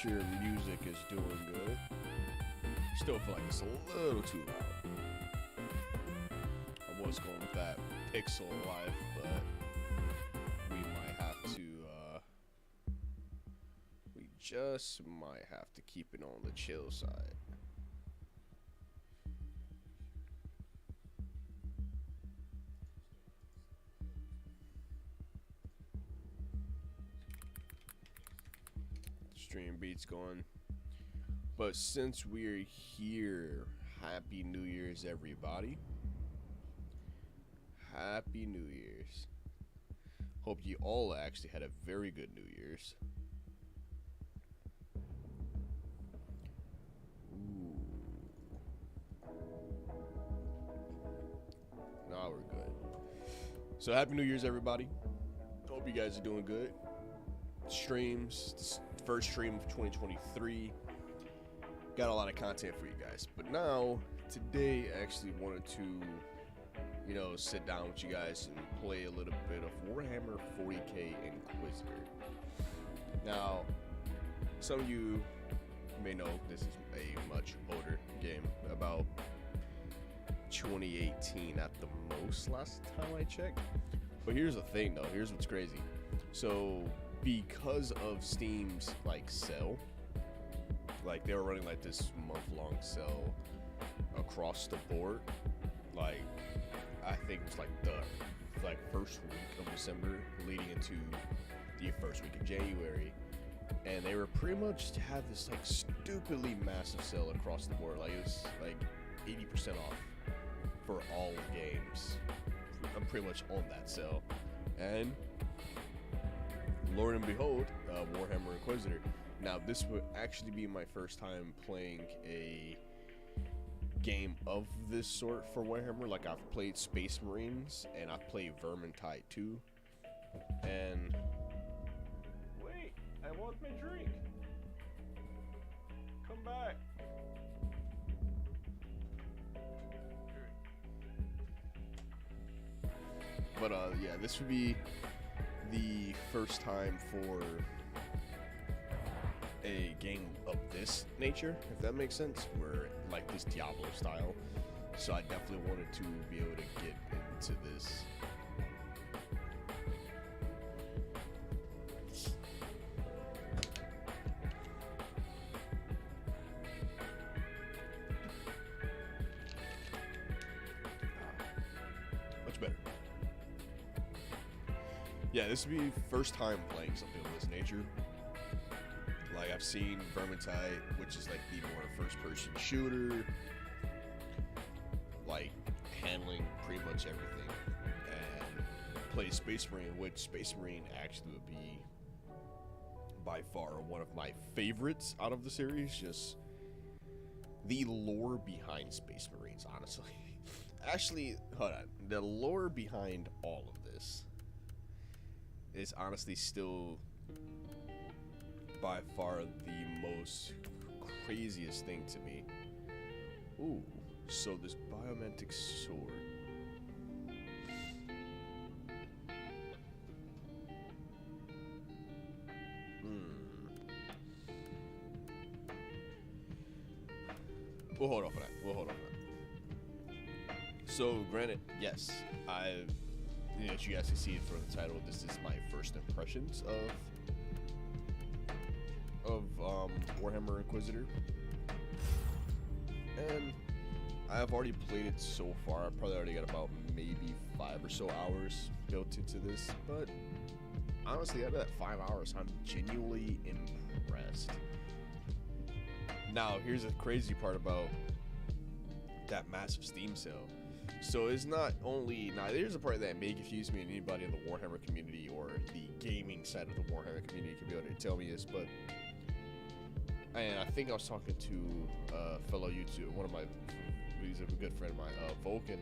sure music is doing good. Still feel like it's a little too loud. I was going with that pixel life, but we might have to, we just might have to keep it on the chill side. Stream beats going. But since we're here, Happy New Year's, everybody. Happy New Year's. Hope you all actually had a very good New Year's. Ooh. Now we're good. So Happy New Year's, everybody. Hope you guys are doing good. Streams, this first stream of 2023. Got a lot of content for you guys, but now today I actually wanted to, you know, sit down with you guys and play a little bit of Warhammer 40K Inquisitor. Now, some of you may know this is a much older game, about 2018 at the most last time I checked. But here's the thing though, here's what's crazy. So because of Steam's like sale, like they were running like this month-long sale across the board. Like I think it was like the first week of December leading into the first week of January, and they were pretty much to have this like stupidly massive sale across the board. Like it was like 80% off for all games. I'm pretty much on that sale, and Lord and behold, Warhammer Inquisitor. Now, this would actually be my first time playing a game of this sort for Warhammer. Like, I've played Space Marines, and I've played Vermintide too. And... wait, I want my drink. Come back. But, yeah, this would be the first time for a game of this nature, if that makes sense, where like this Diablo style. So I definitely wanted to be able to get into this. Much better. Yeah, this would be first time playing something of this nature. Like, I've seen Vermintide, which is like the more first-person shooter, like handling pretty much everything, and play Space Marine, which Space Marine actually would be by far one of my favorites out of the series. Just the lore behind Space Marines, honestly. Actually, hold on. The lore behind all of this is honestly still by far the most craziest thing to me. Ooh, so this biomantic sword. We'll hold off on that. We'll hold off on that. So, granted, yes, you know, as you guys can see from the title, this is my first impressions of Warhammer Inquisitor, and I've already played it so far. I probably already got about maybe 5 or so hours built into this, but honestly, out of that 5 hours, I'm genuinely impressed. Now, here's the crazy part about that massive Steam sale. So it's not only, now there's a part that may confuse me, and anybody in the Warhammer community or the gaming side of the Warhammer community can be able to tell me this, but and I think I was talking to a fellow YouTuber, one of my, he's a good friend of mine, Vulcan,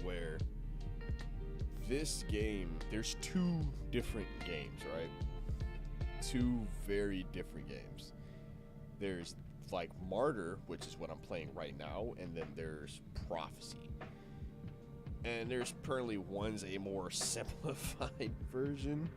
where this game, there's 2 different games, right? 2 very different games. There's like Martyr, which is what I'm playing right now, and then there's Prophecy. And there's apparently one's a more simplified version.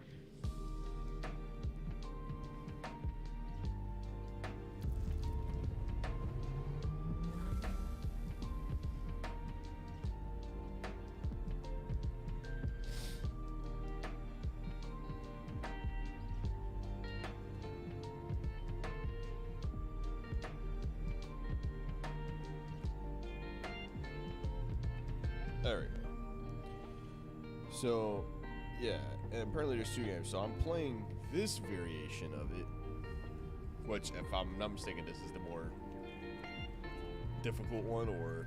Alright. So, yeah, and apparently there's 2 games. So I'm playing this variation of it, which, if I'm not mistaken, this is the more difficult one, or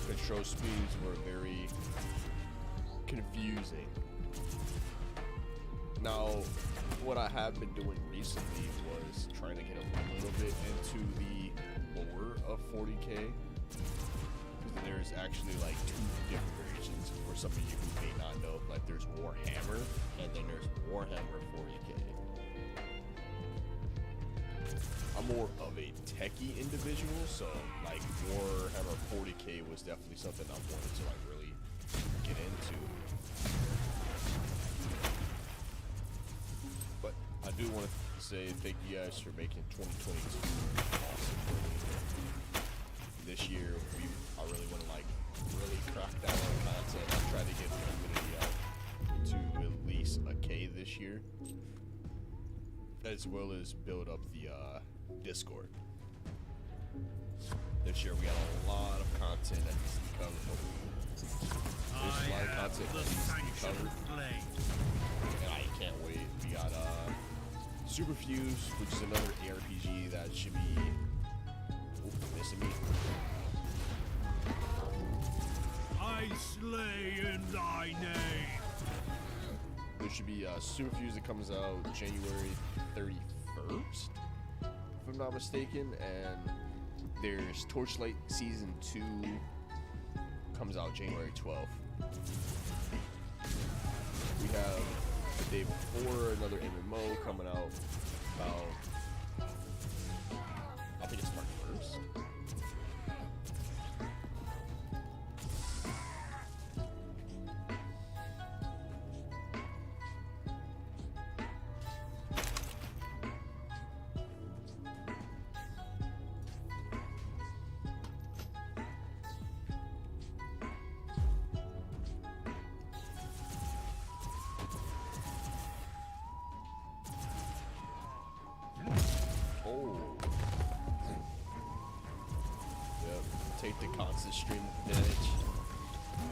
control speeds were very confusing. Now, what I have been doing recently was trying to get a little bit into the lore of 40K. Because there's actually like 2 different variations for some of you who may not know. Like there's Warhammer, and then there's Warhammer 40K. I'm more of a techie individual, so like Warhammer 40K was definitely something I wanted to like really get into. But I do want to say thank you guys for making 2022 awesome for me. This year, I really want to like really crack down on content. I try to get the community up to at least a K this year, as well as build up the Discord. This year we got a lot of content that needs to be covered. There's a lot of content that needs to be covered, and I can't wait. We got Super Fuse, which is another ARPG that should be missing me. I slay in thy name. There should be Super Fuse that comes out January 31st, if I'm not mistaken, and there's Torchlight Season 2 comes out January 12th. We have the day before another MMO coming out about, I think it's March 1st. Take the constant stream of damage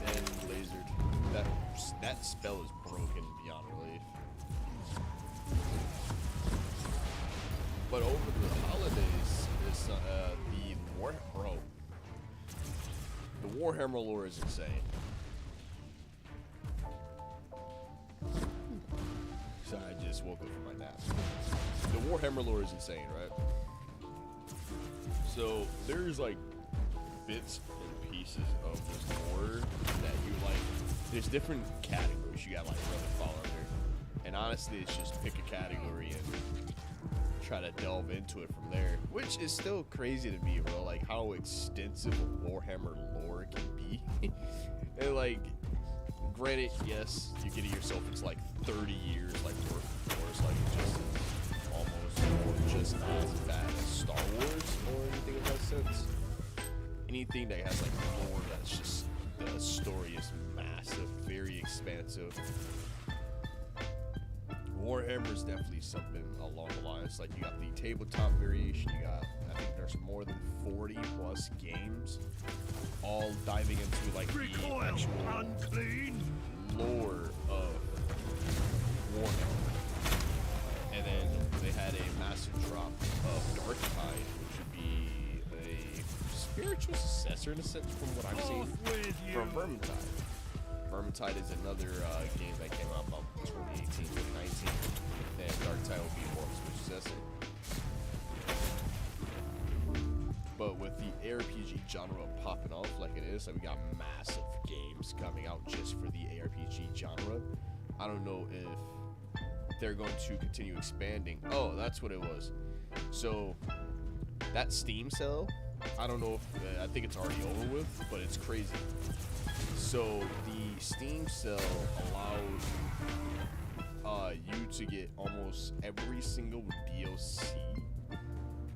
and lasered. That spell is broken beyond relief. But over the holidays, it's the Warhammer lore is insane. Sorry, I just woke up from my nap. The Warhammer lore is insane, right? So there's like bits and pieces of this lore that you like. There's different categories you got like really fall under, and honestly, it's just pick a category and try to delve into it from there, which is still crazy to me, bro. Like how extensive Warhammer lore can be. And like, granted, yes, you're getting yourself into like 30 years like worth of lore. It's like almost just not as bad as Star Wars or anything in that sense. Anything that has like lore that's just, the story is massive, very expansive. Warhammer is definitely something along the lines, like you got the tabletop variation, you got, I think there's more than 40 plus games, all diving into like the actual unclean lore of Warhammer. And then they had a massive drop of Darktide, which would be a spiritual successor in a sense from what I've seen from Vermintide. Vermintide is another game that came out about 2018, 2019, and Darktide will be more of a successor. But with the ARPG genre popping off like it is, like we got massive games coming out just for the ARPG genre. I don't know if they're going to continue expanding. Oh, that's what it was. So that Steam sale, I don't know if I think it's already over with, but it's crazy. So the Steam sale allowed you to get almost every single DLC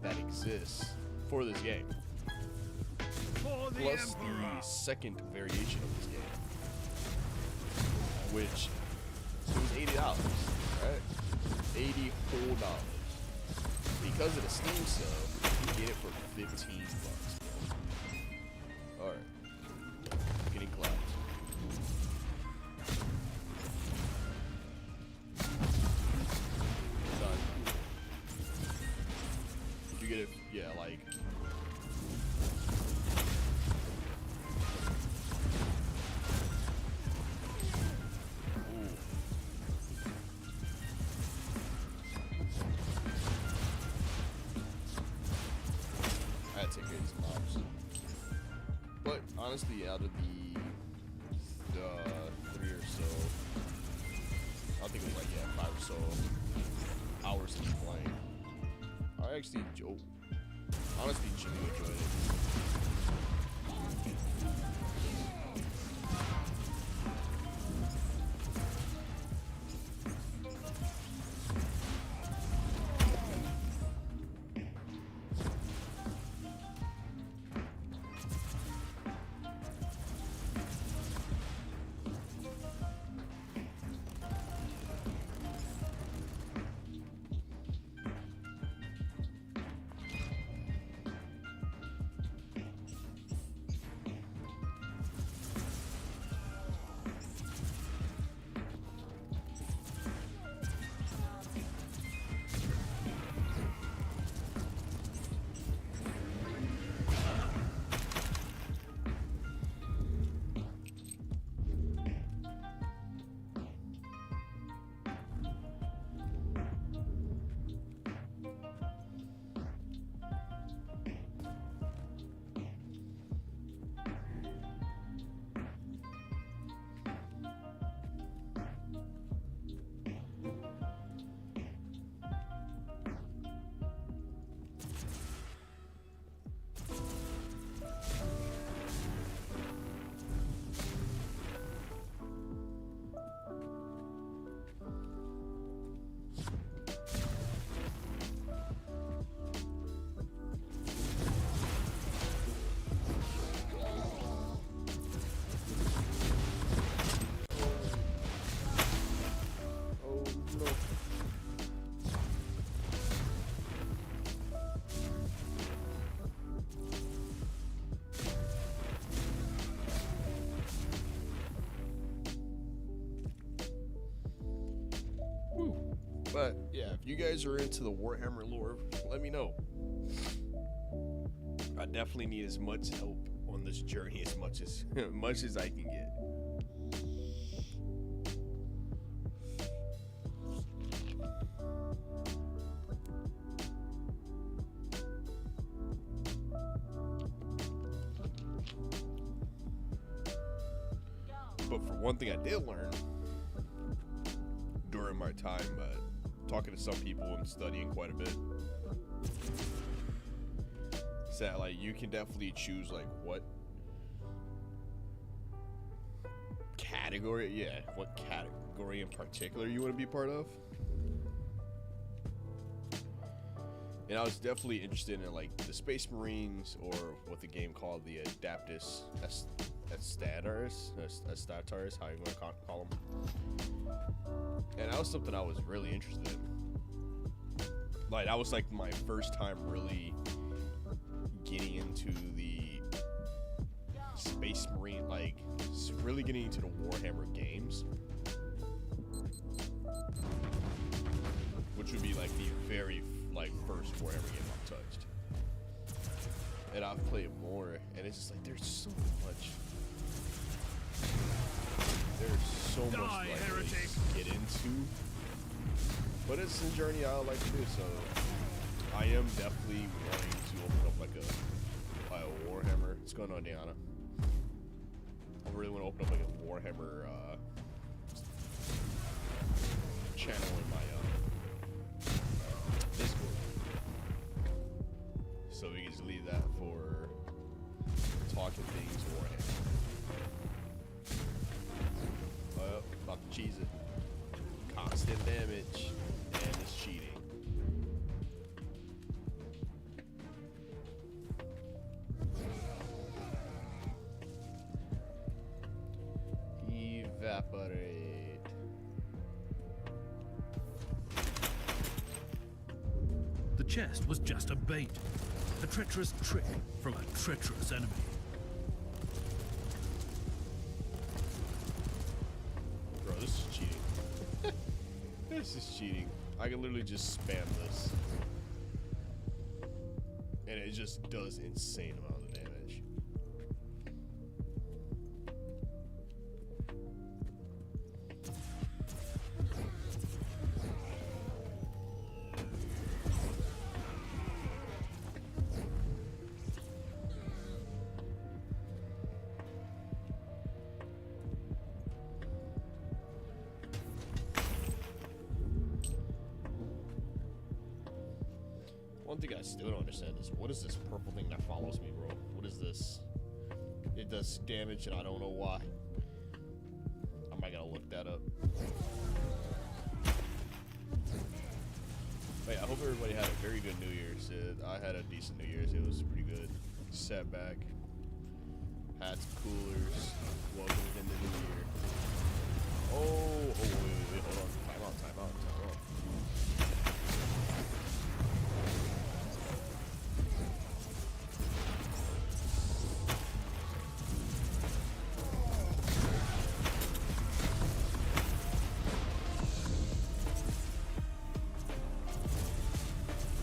that exists for this game, plus the second variation of this game, which it was $80, right? $80 whole dollars. Because of the Steam sale, you get it for $15. All right, getting clapped. honestly, out of the 3 or so, I think it was like, yeah, 5 or so hours to be playing, I actually honestly genuinely enjoyed it. But yeah, if you guys are into the Warhammer lore, let me know. I definitely need as much help on this journey as much as much as I can get. But for one thing I did learn during my time talking to some people and studying quite a bit, is that like you can definitely choose like what category in particular you want to be part of. And I was definitely interested in like the Space Marines, or what the game called the Adaptus Statars, how you want to call them. And that was something I was really interested in. Like, that was like my first time really getting into the Space Marine, like really getting into the Warhammer games, which would be like the very first Warhammer game I've touched. And I've played more, and it's just like there's so much to get into, but it's a journey I like to do. So I am definitely wanting to open up like a Warhammer. What's going on, Deanna? I really want to open up like a Warhammer channel in my Discord, so we can just leave that for talking things Warhammer. About to cheese it. Constant damage, and it's cheating. Evaporate. The chest was just a bait, a treacherous trick from a treacherous enemy. Bro, this is cheating. This is cheating. I can literally just spam this, and it just does insane amount of damage. One thing I still don't understand is what is this purple thing that follows me, bro? What is this? It does damage and I don't know why. I might gotta look that up. Hey, I hope everybody had a very good New Year's. I had a decent New Year's. It was pretty good. Sat back, had some coolers, welcomed in the new year. Oh, wait, hold on. Time out.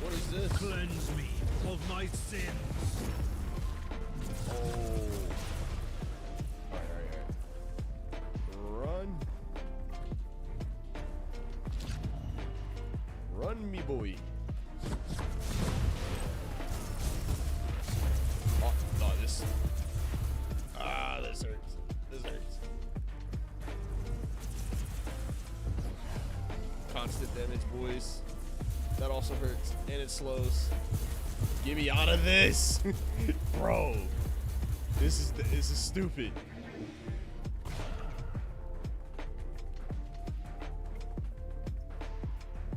What is this? Cleanse me of my sins. Oh. Alright. Run, me boy. Oh, no, this. This hurts. Constant damage, boys. That also hurts, and it slows. Get me out of this, bro. This is stupid.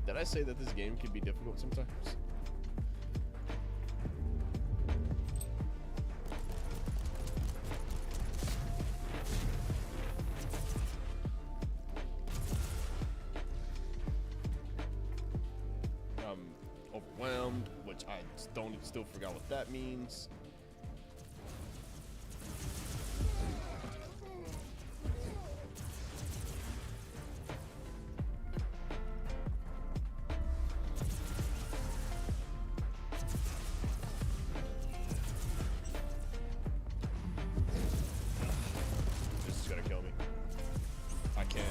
Did I say that this game can be difficult sometimes? I'm overwhelmed, which I still forgot what that means. This is gonna kill me. I can't.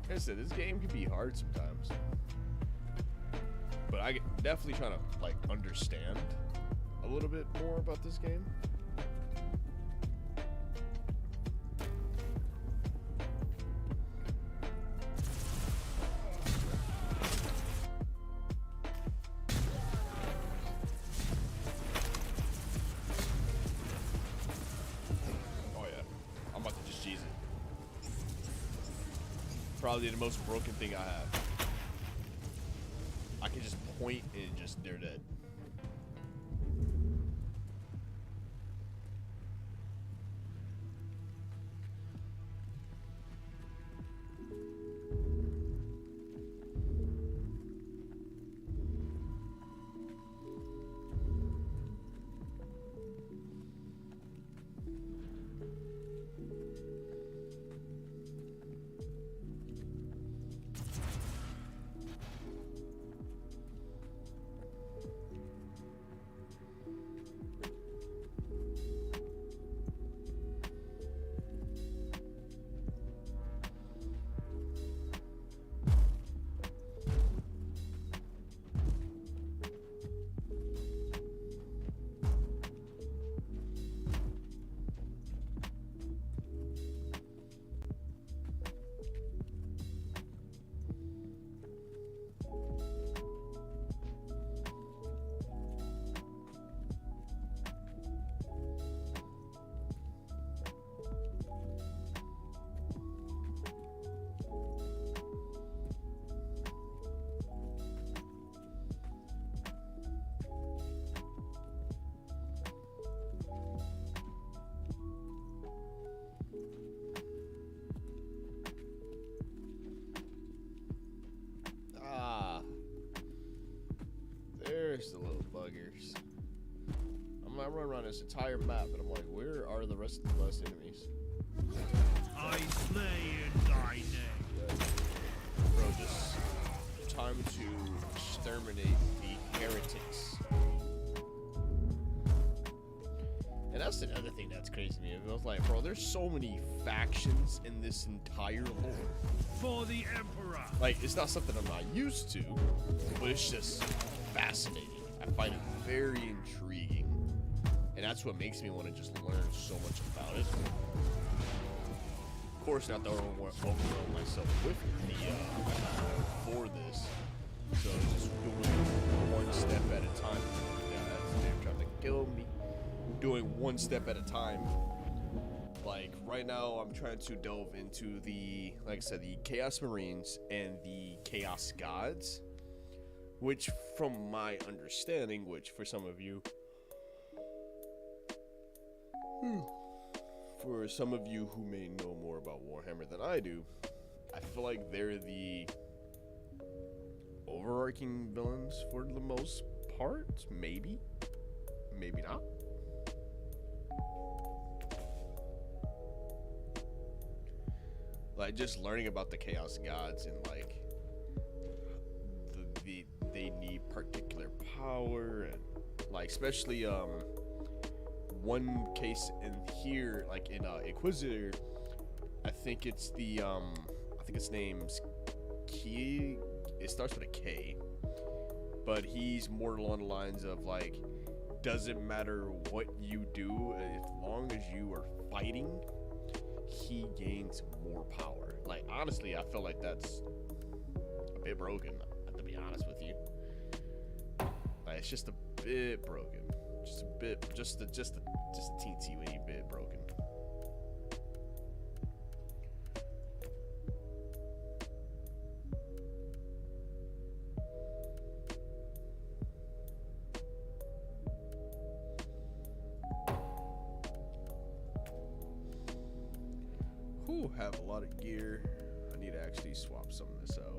Like I said, this game can be hard sometimes, but I definitely trying to like understand a little bit more about this game. Oh yeah, I'm about to just cheese it. Probably the most broken thing I have. I can just point and just they're dead. There's the little buggers. I'm gonna run around this entire map, and I'm like, where are the rest of the last enemies? I slay in thy name. Bro, just time to exterminate the heretics. And that's another thing that's crazy to me. I was like, bro, there's so many factions in this entire lore. For the Emperor. Like, it's not something I'm not used to, but it's just fascinating. I find it very intriguing. And that's what makes me want to just learn so much about it. course, not to overwhelm myself with the for this. So just doing one step at a time. Yeah, they're trying to kill me. Doing one step at a time. Like right now, I'm trying to delve into the, like I said, the Chaos Marines and the Chaos Gods, which, from my understanding, which for some of you, for some of you who may know more about Warhammer than I do, I feel like they're the overarching villains for the most part. Maybe not. Like, just learning about the Chaos Gods and like they need particular power, and like especially one case in here, like in Inquisitor, I think it's the I think its name's Key. It starts with a K, but he's more along the lines of like, doesn't matter what you do, as long as you are fighting, he gains more power. Like, honestly, I feel like that's a bit broken, to be honest with you. Like, it's just a bit broken. Just a bit, just a teensy weeny bit broken. Whew, have a lot of gear. I need to actually swap some of this out.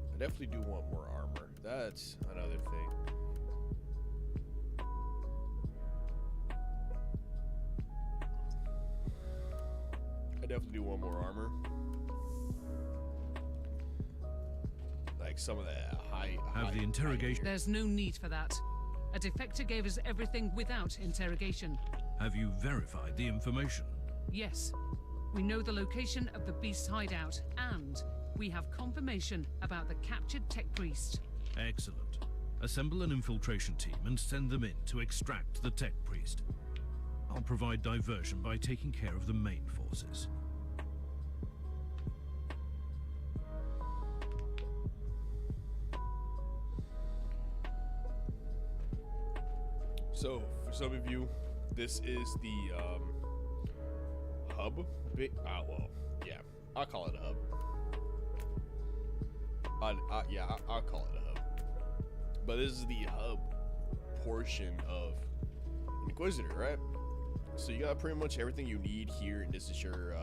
I definitely do want more armor. That's another thing. I definitely do want more armor. Like some of the high The interrogation. There's no need for that. A defector gave us everything without interrogation. Have you verified the information? Yes. We know the location of the beast's hideout, and we have confirmation about the captured tech priest. Excellent. Assemble an infiltration team and send them in to extract the tech priest. I'll provide diversion by taking care of the main forces. So, for some of you, this is the hub. Well, yeah, I'll call it a hub. I'll call it a hub. But this is the hub portion of Inquisitor, right? So you got pretty much everything you need here, and this is your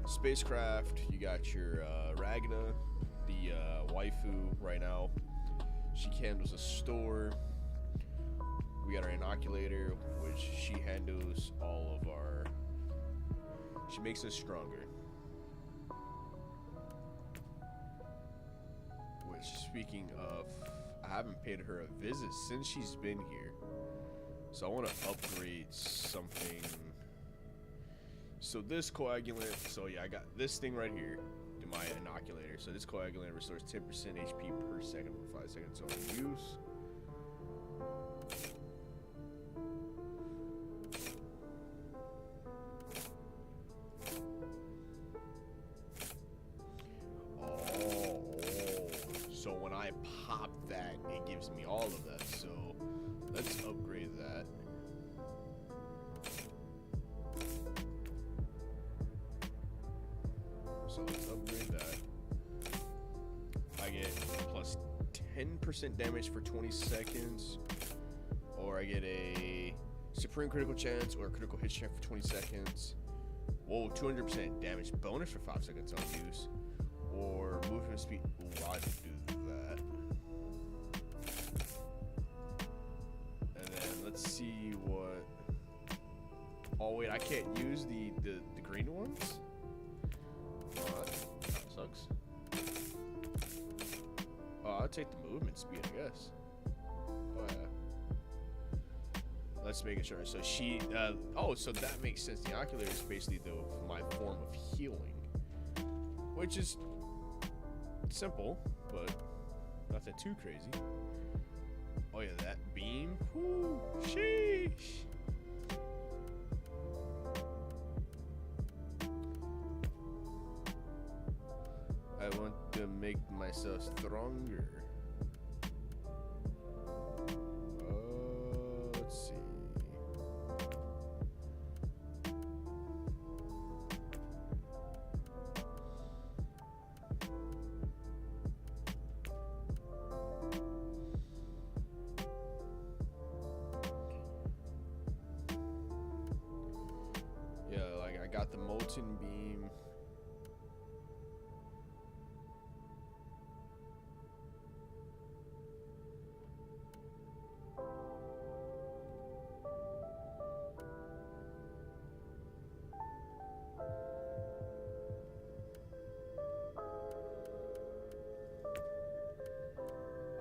spacecraft. You got your Ragna, the waifu right now. She handles a store. We got our inoculator, which she handles all of our... She makes us stronger. Which, speaking of, I haven't paid her a visit since she's been here. So I want to upgrade something. So this coagulant, so yeah, I got this thing right here, my inoculator. So this coagulant restores 10% HP per second for 5 seconds on use. 100% damage for 20 seconds, or I get a supreme critical chance or a critical hit chance for 20 seconds. Whoa, 200% damage bonus for 5 seconds on use, or movement speed. Ooh, I'd do that. And then let's see what. Oh wait, I can't use the green ones. That sucks. Oh, I'll take the movement speed, I guess. Oh yeah. Let's make it sure. So she, so that makes sense. The ocular is basically my form of healing, which is simple, but nothing too crazy. Oh yeah, that beam. Whoo, sheesh. I want to make myself stronger. Let's see. Yeah, like I got the molten beam.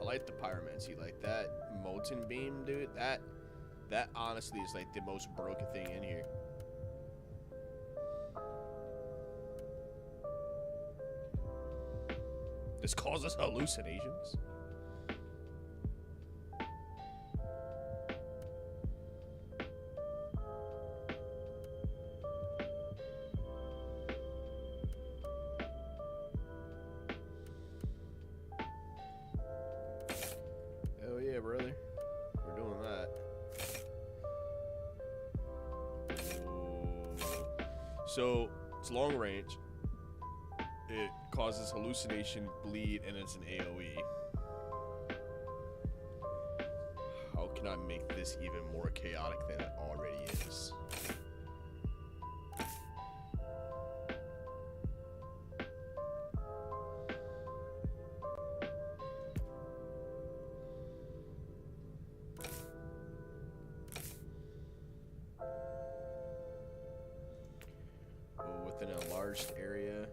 I like the pyromancy, like that molten beam, dude. That honestly is like the most broken thing in here. This causes hallucinations. Hell yeah, brother. We're doing that. Ooh. So, it's long range. It causes hallucination, bleed, and it's an AoE. How can I make this even more chaotic than it already is? Within an enlarged area.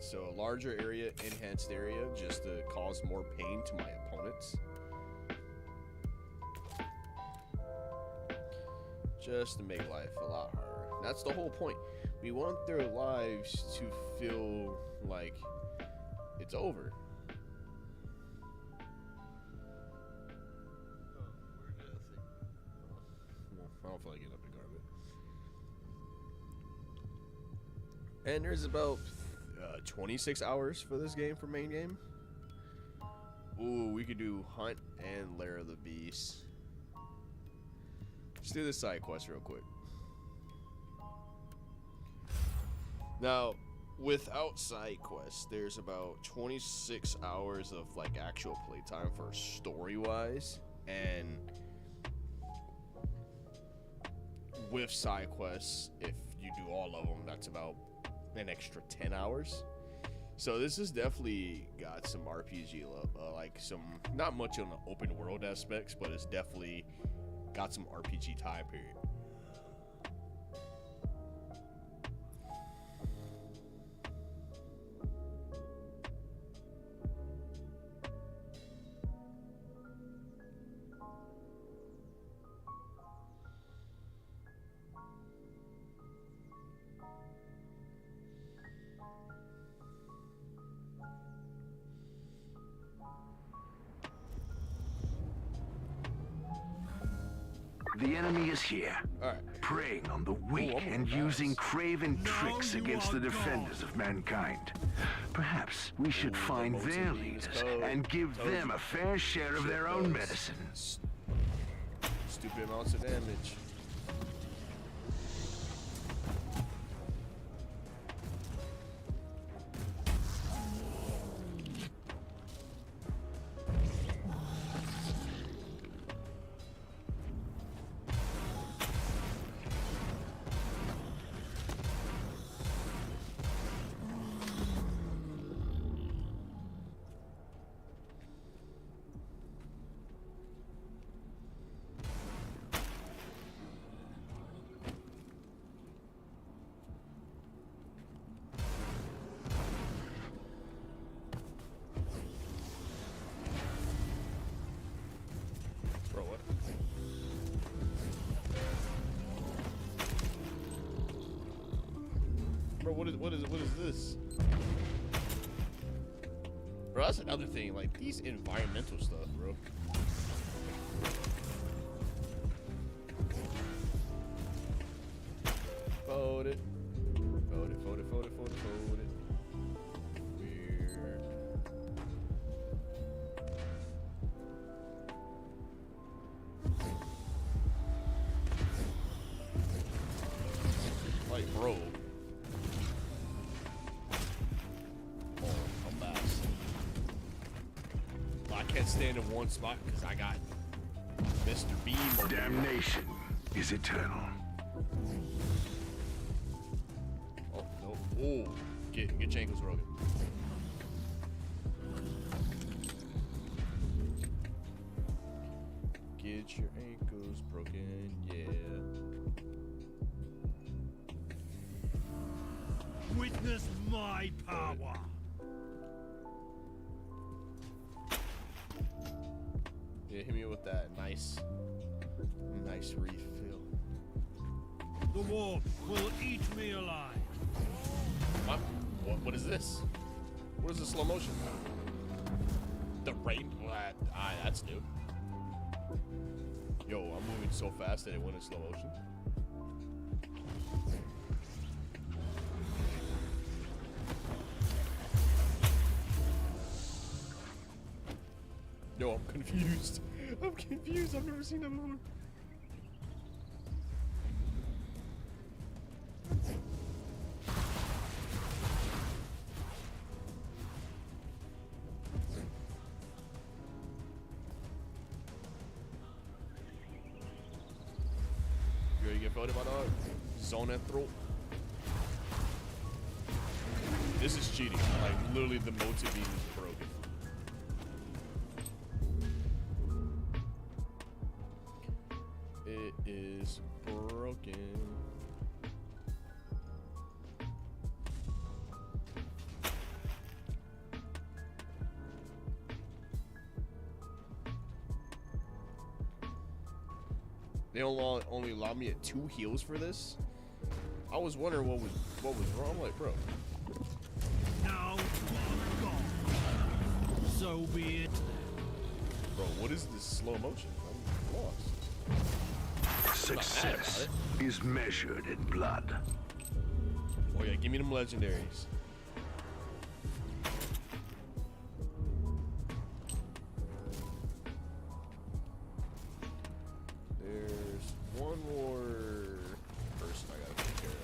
So a larger area, enhanced area, just to cause more pain to my opponents. Just to make life a lot harder. That's the whole point. We want their lives to feel like it's over. I don't feel like getting up and grabbing it. And there's about 26 hours for this game, for main game. Ooh, we could do Hunt and Lair of the Beast. Let's do this side quest real quick. Now, without side quests, there's about 26 hours of like actual playtime for story-wise, and with side quests, if you do all of them, that's about an extra 10 hours. So this has definitely got some RPG, like some, not much on the open world aspects, but it's definitely got some RPG time period. The enemy is here, preying on the weak and using craven tricks against the defenders of mankind. Perhaps we should find their leaders and give them a fair share of their own medicine. stupid amounts of damage. Bro, what is this? Bro, that's another thing. Like these environmental stuff, bro. Fold it. Fold it, fold it, fold it, fold it, fold it. Weird. Like, bro. Stand in one spot because I got Mr. Beam over Damnation is eternal. Oh no! Oh, get your ankles broken. Get your ankles broken, yeah. Witness my power. Yeah, hit me with that nice refill. The warp will eat me alive. What is this? What is the slow motion? The rain? That's new. Yo, I'm moving so fast that it went in slow motion. Yo, I'm confused. I'm confused. I've never seen that before. You ready to get voted by dog? Zone and throat. This is cheating. Like, literally, the motive beam is broken. It is broken. They only allowed me at 2 heals for this. I was wondering what was wrong. I'm like, bro. Now you are gone. So be it. Bro, what is this slow motion? I'm lost. Success is measured in blood. Oh yeah, give me them legendaries. There's one more person I gotta take care of.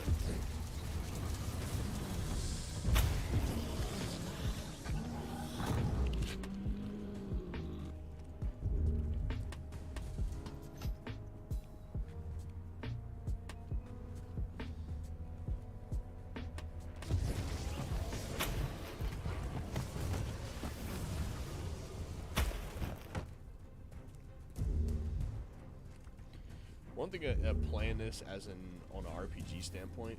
One thing at playing this as on an RPG standpoint,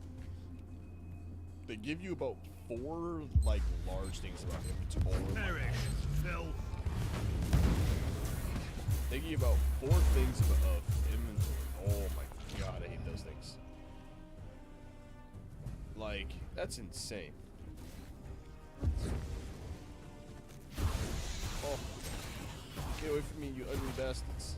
they give you about 4 like large things about inventory. Perish, Phil. They give you about 4 things of inventory. Oh my god, I hate those things. Like, that's insane. Oh, get away from me, you ugly bastards.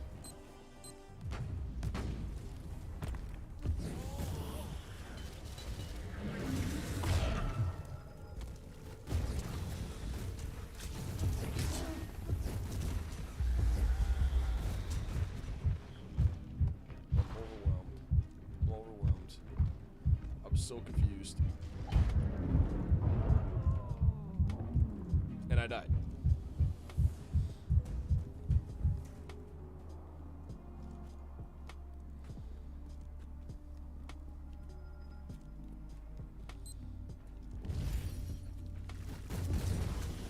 so confused. And I died.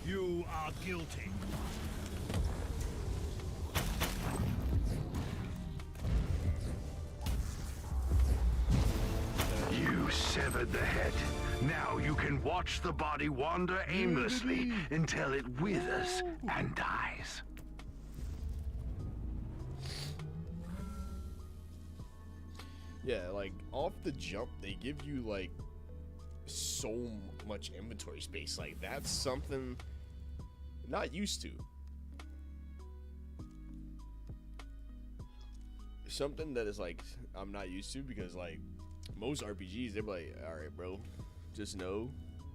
You are guilty. You severed the head. Now you can watch the body wander aimlessly until it withers and dies. Yeah, like, off the jump, they give you, like, so much inventory space. Like, that's something not used to. Something that is, like, I'm not used to, because, like, most RPGs, they're like, alright, bro, just know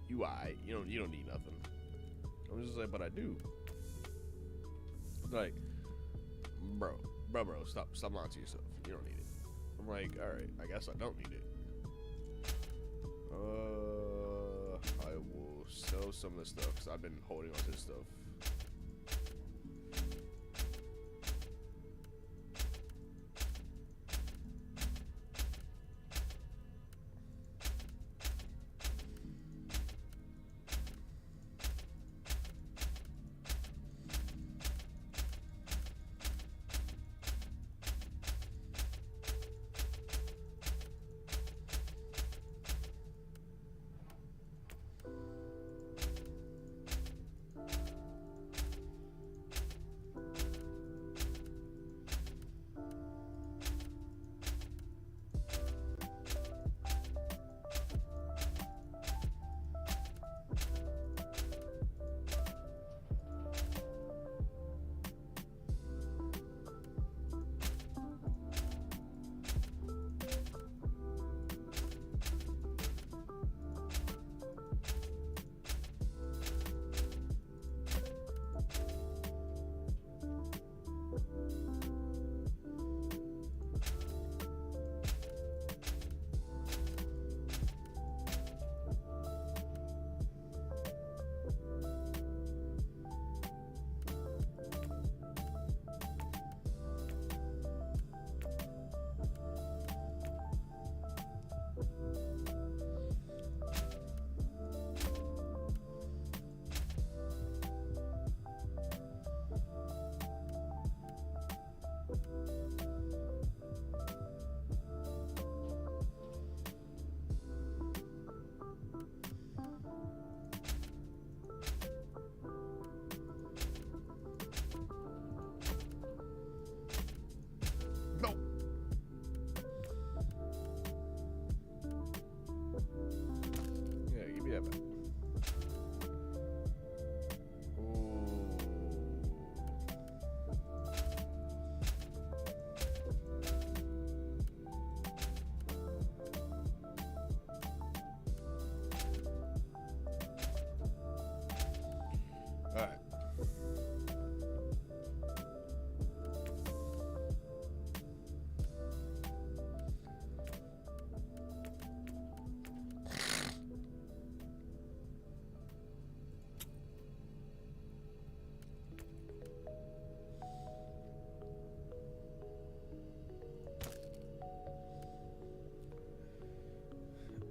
you alright. You don't need nothing. I'm just like, but I do. Like, bro, stop lying to yourself. You don't need it. I'm like, alright, I guess I don't need it. I will sell some of this stuff because I've been holding on to this stuff.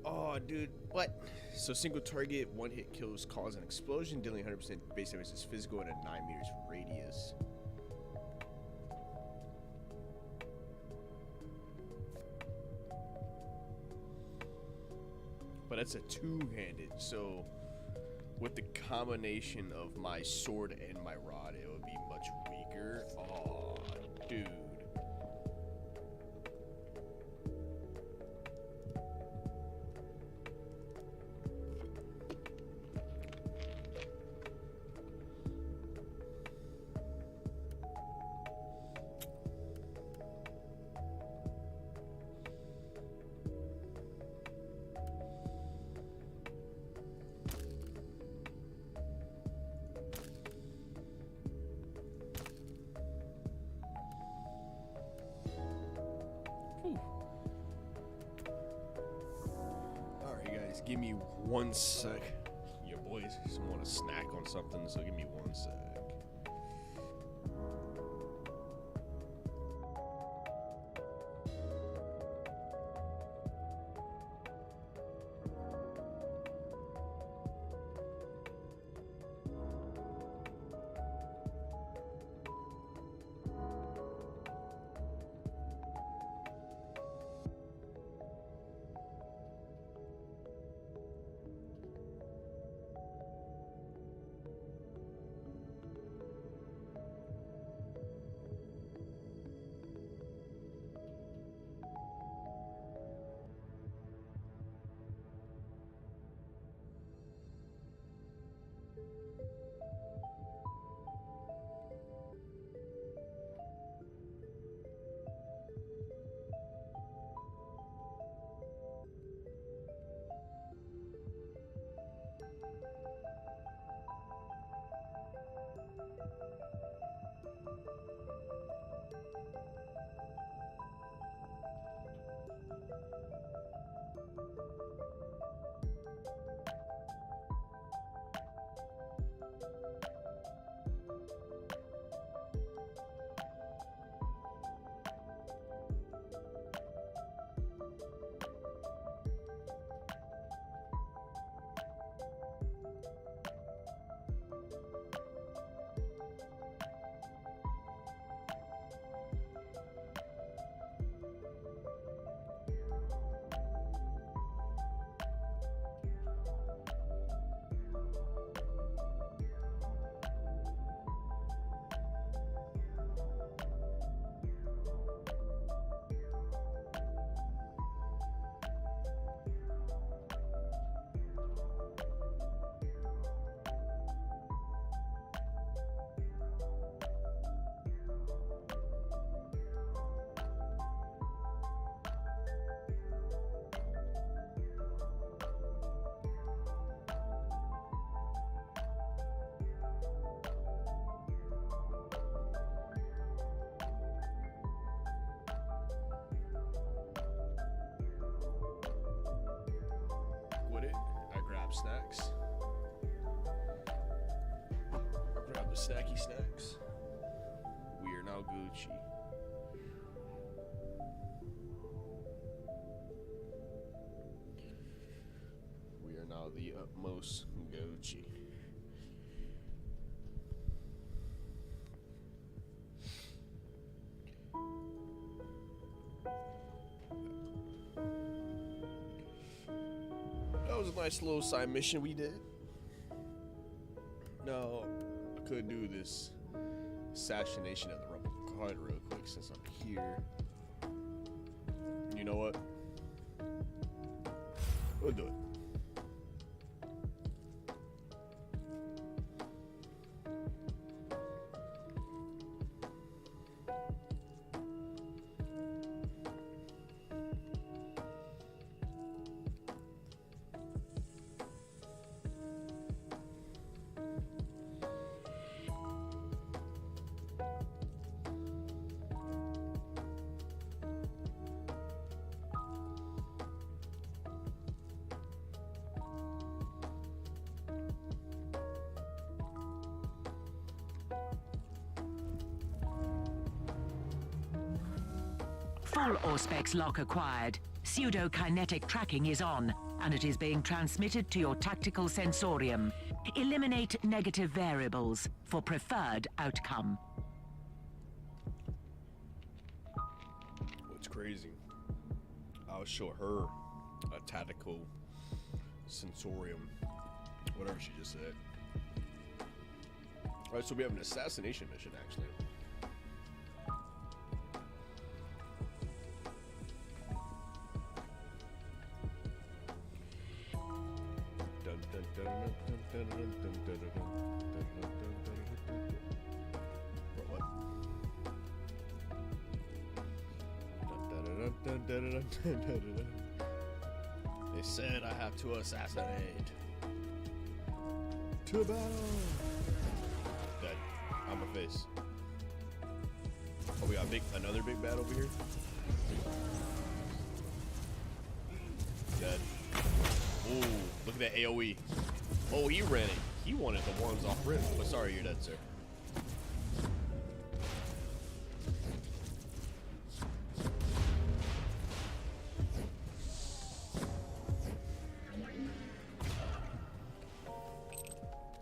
Oh, dude, what? So single target, one hit kills, cause an explosion, dealing 100% base damage is physical in a 9 meters radius. But that's a two-handed, so with the combination of my sword and my rod, it would be much weaker. Oh, dude. give me 1 sec. Your boys just want to snack on something, so give me 1 sec. Snacks. Grab the snacky snacks. We are now Gucci. We are now the utmost Gucci. That was a nice little side mission we did. Now, I could do this assassination of the Rebel card real quick since I'm here. You know what? We'll do it. Full Auspex lock acquired. Pseudo-kinetic tracking is on, and it is being transmitted to your tactical sensorium. Eliminate negative variables for preferred outcome. What's crazy? I'll show her a tactical sensorium, whatever she just said. Alright, so we have an assassination mission actually. They said I have to assassinate. To battle. Dead. On my face. Oh, we got another big bat over here. Dead. Ooh. Look at that AoE. Oh, he ran it. He wanted the ones off rip. But sorry, you're dead, sir.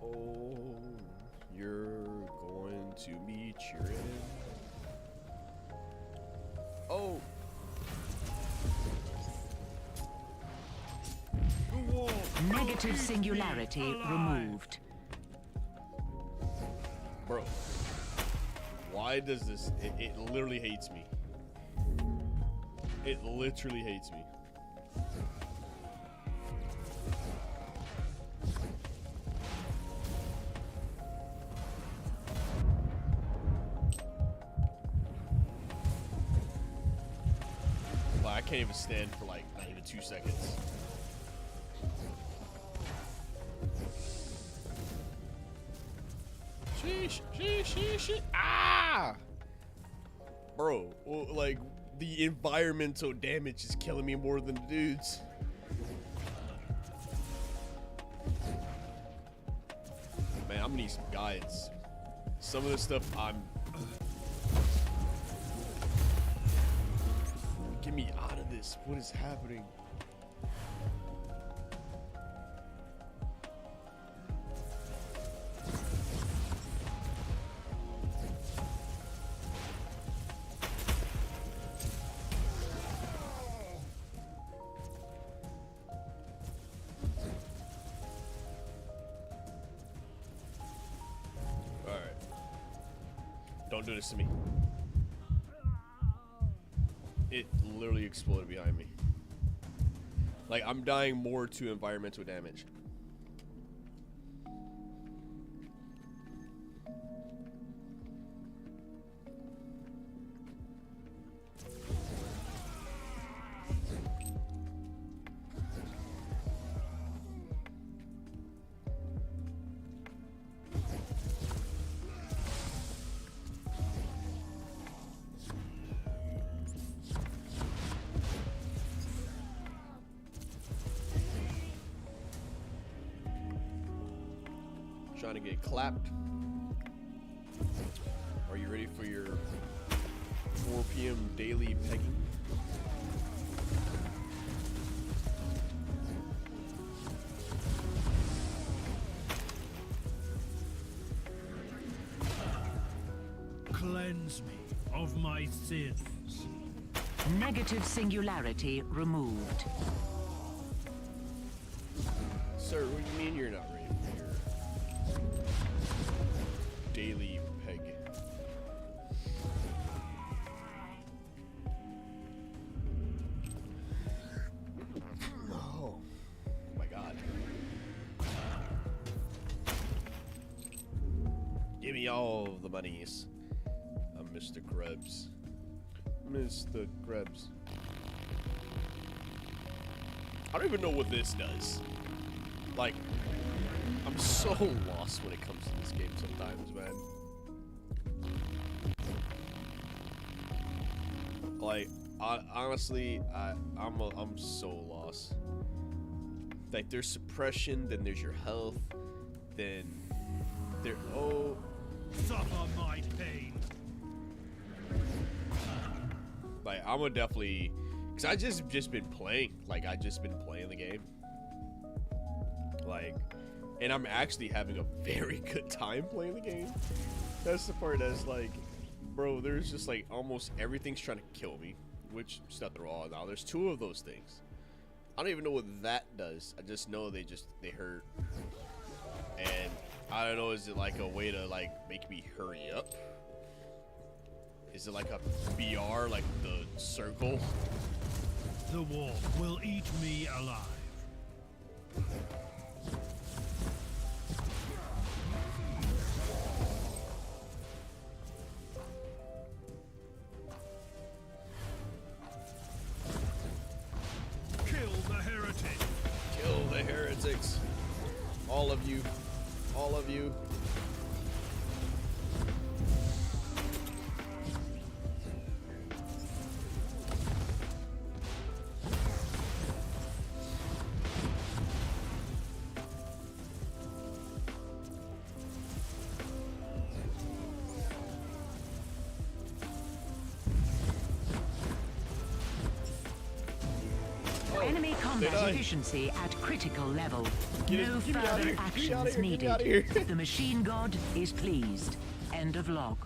Oh, you're going to meet your end. Oh. Negative singularity removed. Bro, why does this? It literally hates me. It literally hates me. Like, I can't even stand for like not even 2 seconds. Sheesh. Ah! Bro, well, like, the environmental damage is killing me more than the dudes. Man, I'm gonna need some guides. Some of this stuff Get me out of this. What is happening? Don't do this to me. It literally exploded behind me. Like, I'm dying more to environmental damage. Trying to get clapped. Are you ready for your 4 p.m. daily pegging? Cleanse me of my sins. Negative singularity removed. Sir, what do you mean you're not ready for your daily peg? Oh my god. Give me all the monies. I'm Mr. Krebs. Mr. Krebs. I don't even know what this does. Like, I'm so lost when it comes to this game sometimes, man. Like, honestly, I'm so lost. Like, there's suppression, then there's your health, then there. Oh, suffer my pain. Like, I'm gonna definitely, cause I just been playing. Like, I just been playing the game. Like, and I'm actually having a very good time playing the game. That's the part that's like, bro, there's just like almost everything's trying to kill me, which is nothing wrong. Now there's 2 of those things. I don't even know what that does. I just know they hurt. And I don't know, is it like a way to like make me hurry up? Is it like a BR, like the circle? The war will eat me alive. Kill the heretic. Kill the heretics. All of you. All of you. Combat efficiency at critical level. No further actions Get me out of here. needed. The machine god is pleased. End of log.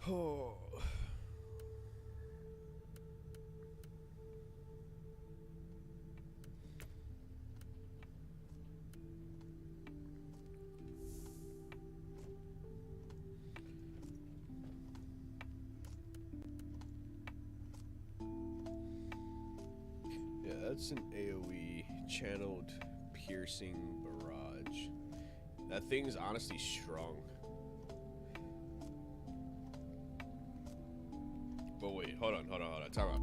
Oh. Yeah, that's an AoE channeled piercing barrage. That thing's honestly strong. But wait, hold on, time out.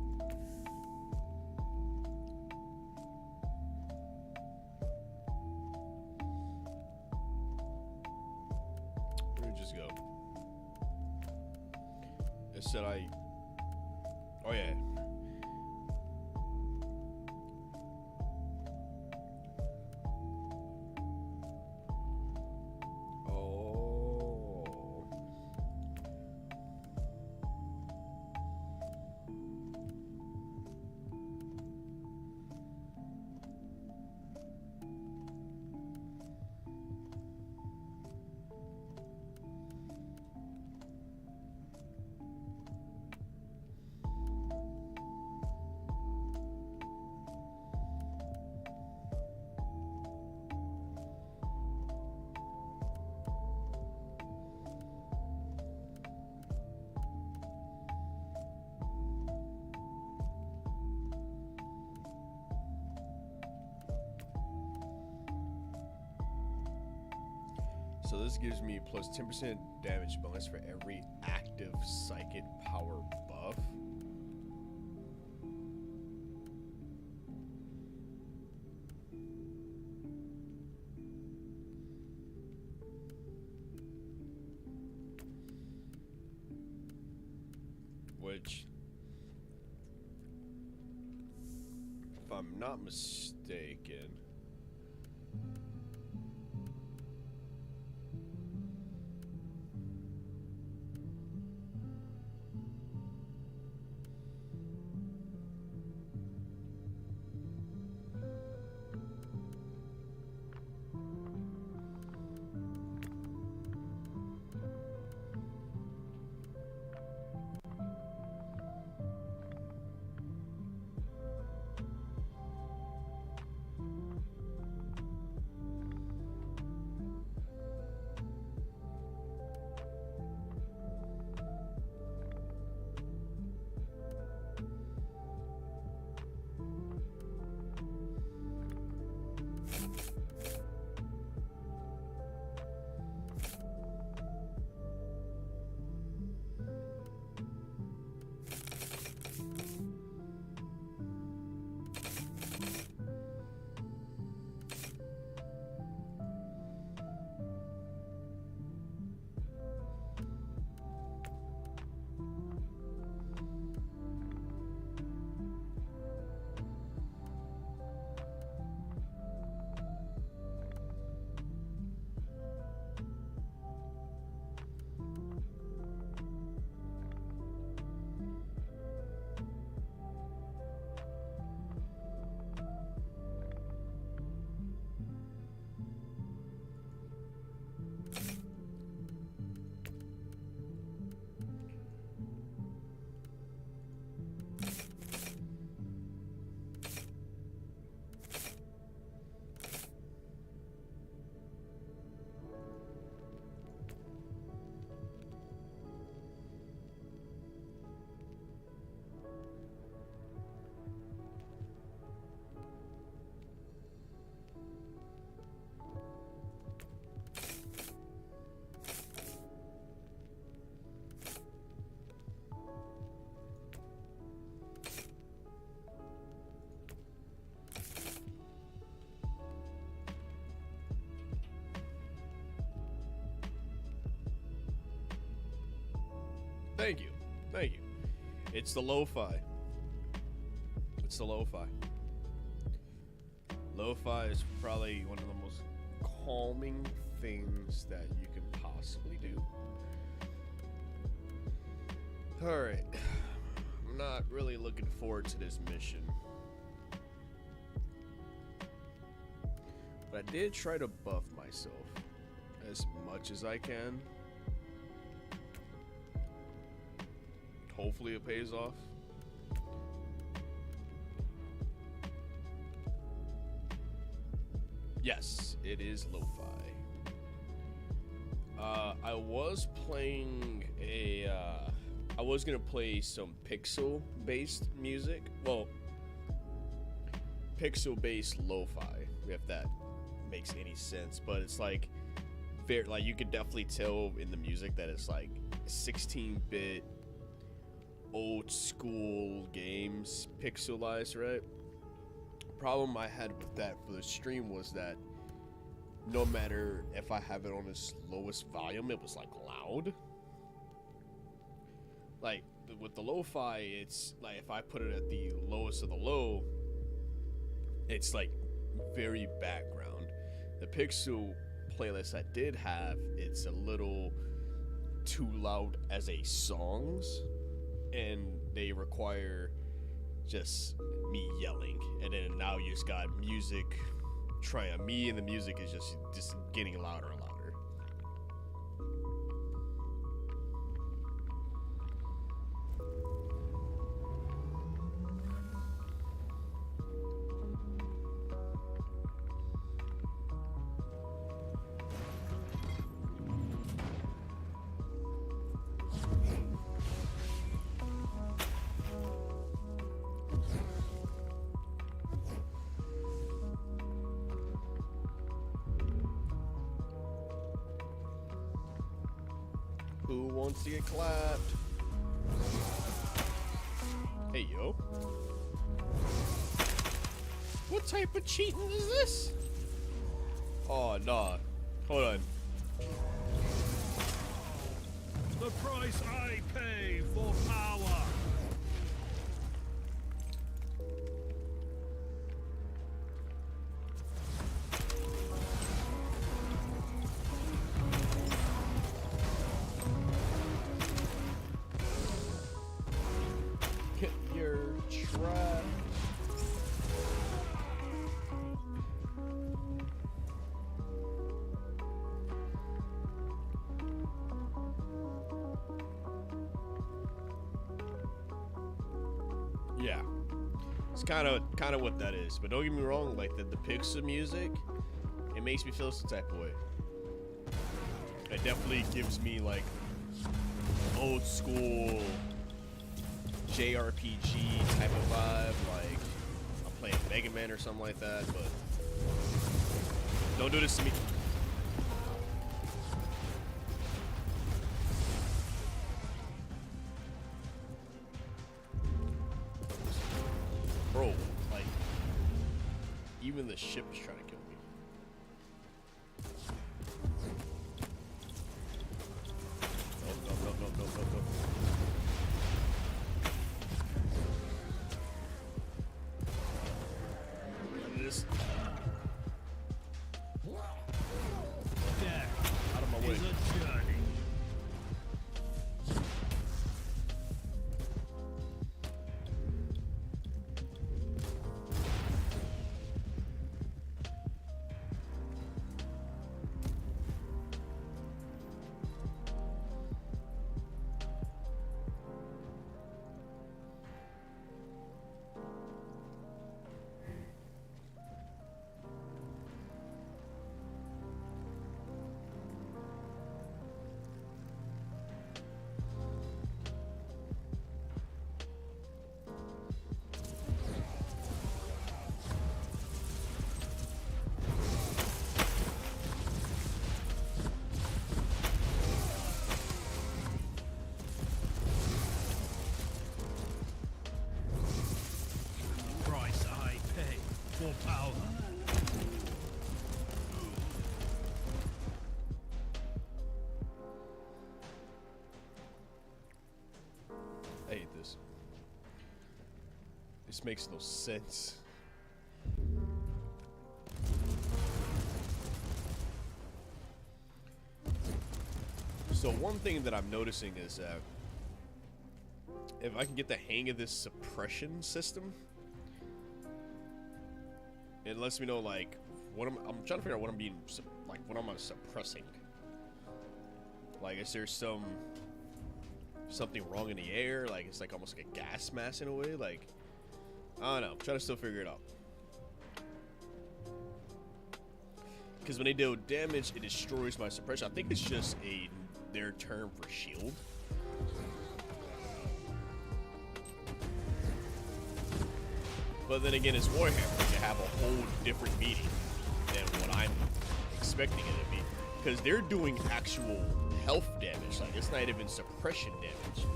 Where did it just go? It said oh yeah. So this gives me plus 10% damage bonus for every active psychic power buff. Which, if I'm not mistaken, Thank you. Thank you. It's the lo-fi. It's the lo-fi. Lo-fi is probably one of the most calming things that you can possibly do. Alright. I'm not really looking forward to this mission. But I did try to buff myself as much as I can. Hopefully it pays off. Yes, it is lo-fi. I was playing a, I was gonna play some pixel-based music. Well, pixel-based lo-fi, if that makes any sense. But it's like, very, like you could definitely tell in the music that it's like 16-bit, old school games pixelized, right? Problem I had with that for the stream was that no matter if I have it on its lowest volume, it was like loud. Like with the lo-fi, it's like if I put it at the lowest of the low, it's like very background. The pixel playlist I did have, it's a little too loud as a songs, and they require just me yelling, and then now you just got music trying me, and the music is just getting louder and louder. Who wants to get clapped? Hey, yo. What type of cheating is this? Oh, nah. Hold on. The price I pay for power. You're trapped. Yeah, it's kind of what that is. But don't get me wrong, like the pixel music, it makes me feel some type of way. It definitely gives me like old school JRPG type of vibe, like I'm playing Mega Man or something like that. But don't do this to me. Bro, like, even the ship is trying to kill me. No. This. Death Out of my way. is a journey. Price I pay for power. This makes no sense. So one thing that I'm noticing is that if I can get the hang of this suppression system, it lets me know like what I'm trying to figure out what I'm being like what am I suppressing. Like, is there something wrong in the air? Like, it's like almost like a gas mask in a way. Like, I don't know. I'm trying to still figure it out. Because when they deal damage, it destroys my suppression. I think it's just their term for shield. But then again, it's Warhammer. It can have a whole different meaning than what I'm expecting it to be. Because they're doing actual health damage. Like, it's not even suppression damage.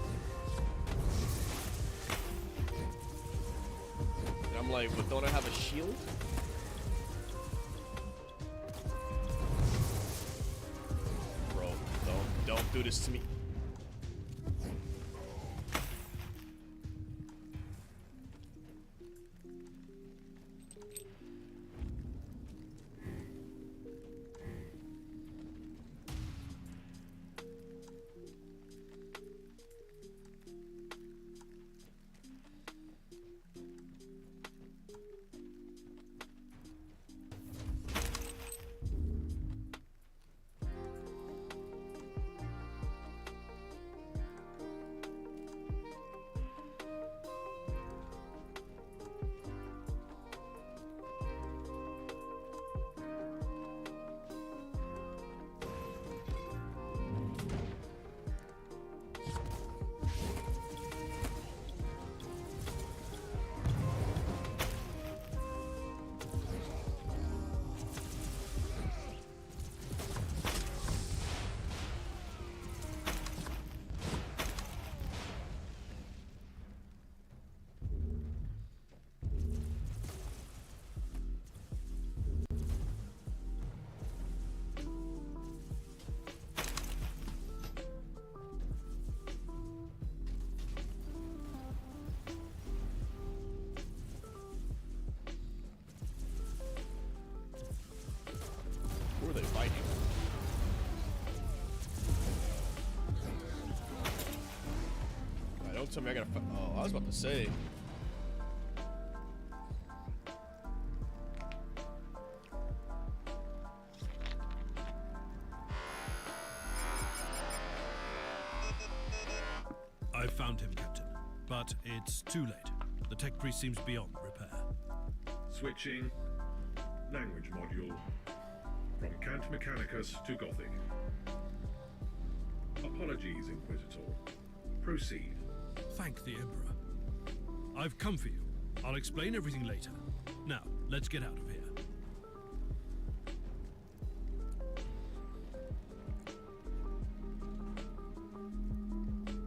And I'm like, but don't I have a shield? Bro, don't do this to me. Who are they fighting? Don't tell me I gotta fight. Oh, I was about to say. I found him, Captain. But it's too late. The tech priest seems beyond repair. Switching. Language module. From Cant Mechanicus to Gothic. Apologies, Inquisitor. Proceed. Thank the Emperor. I've come for you. I'll explain everything later. Now, let's get out of here.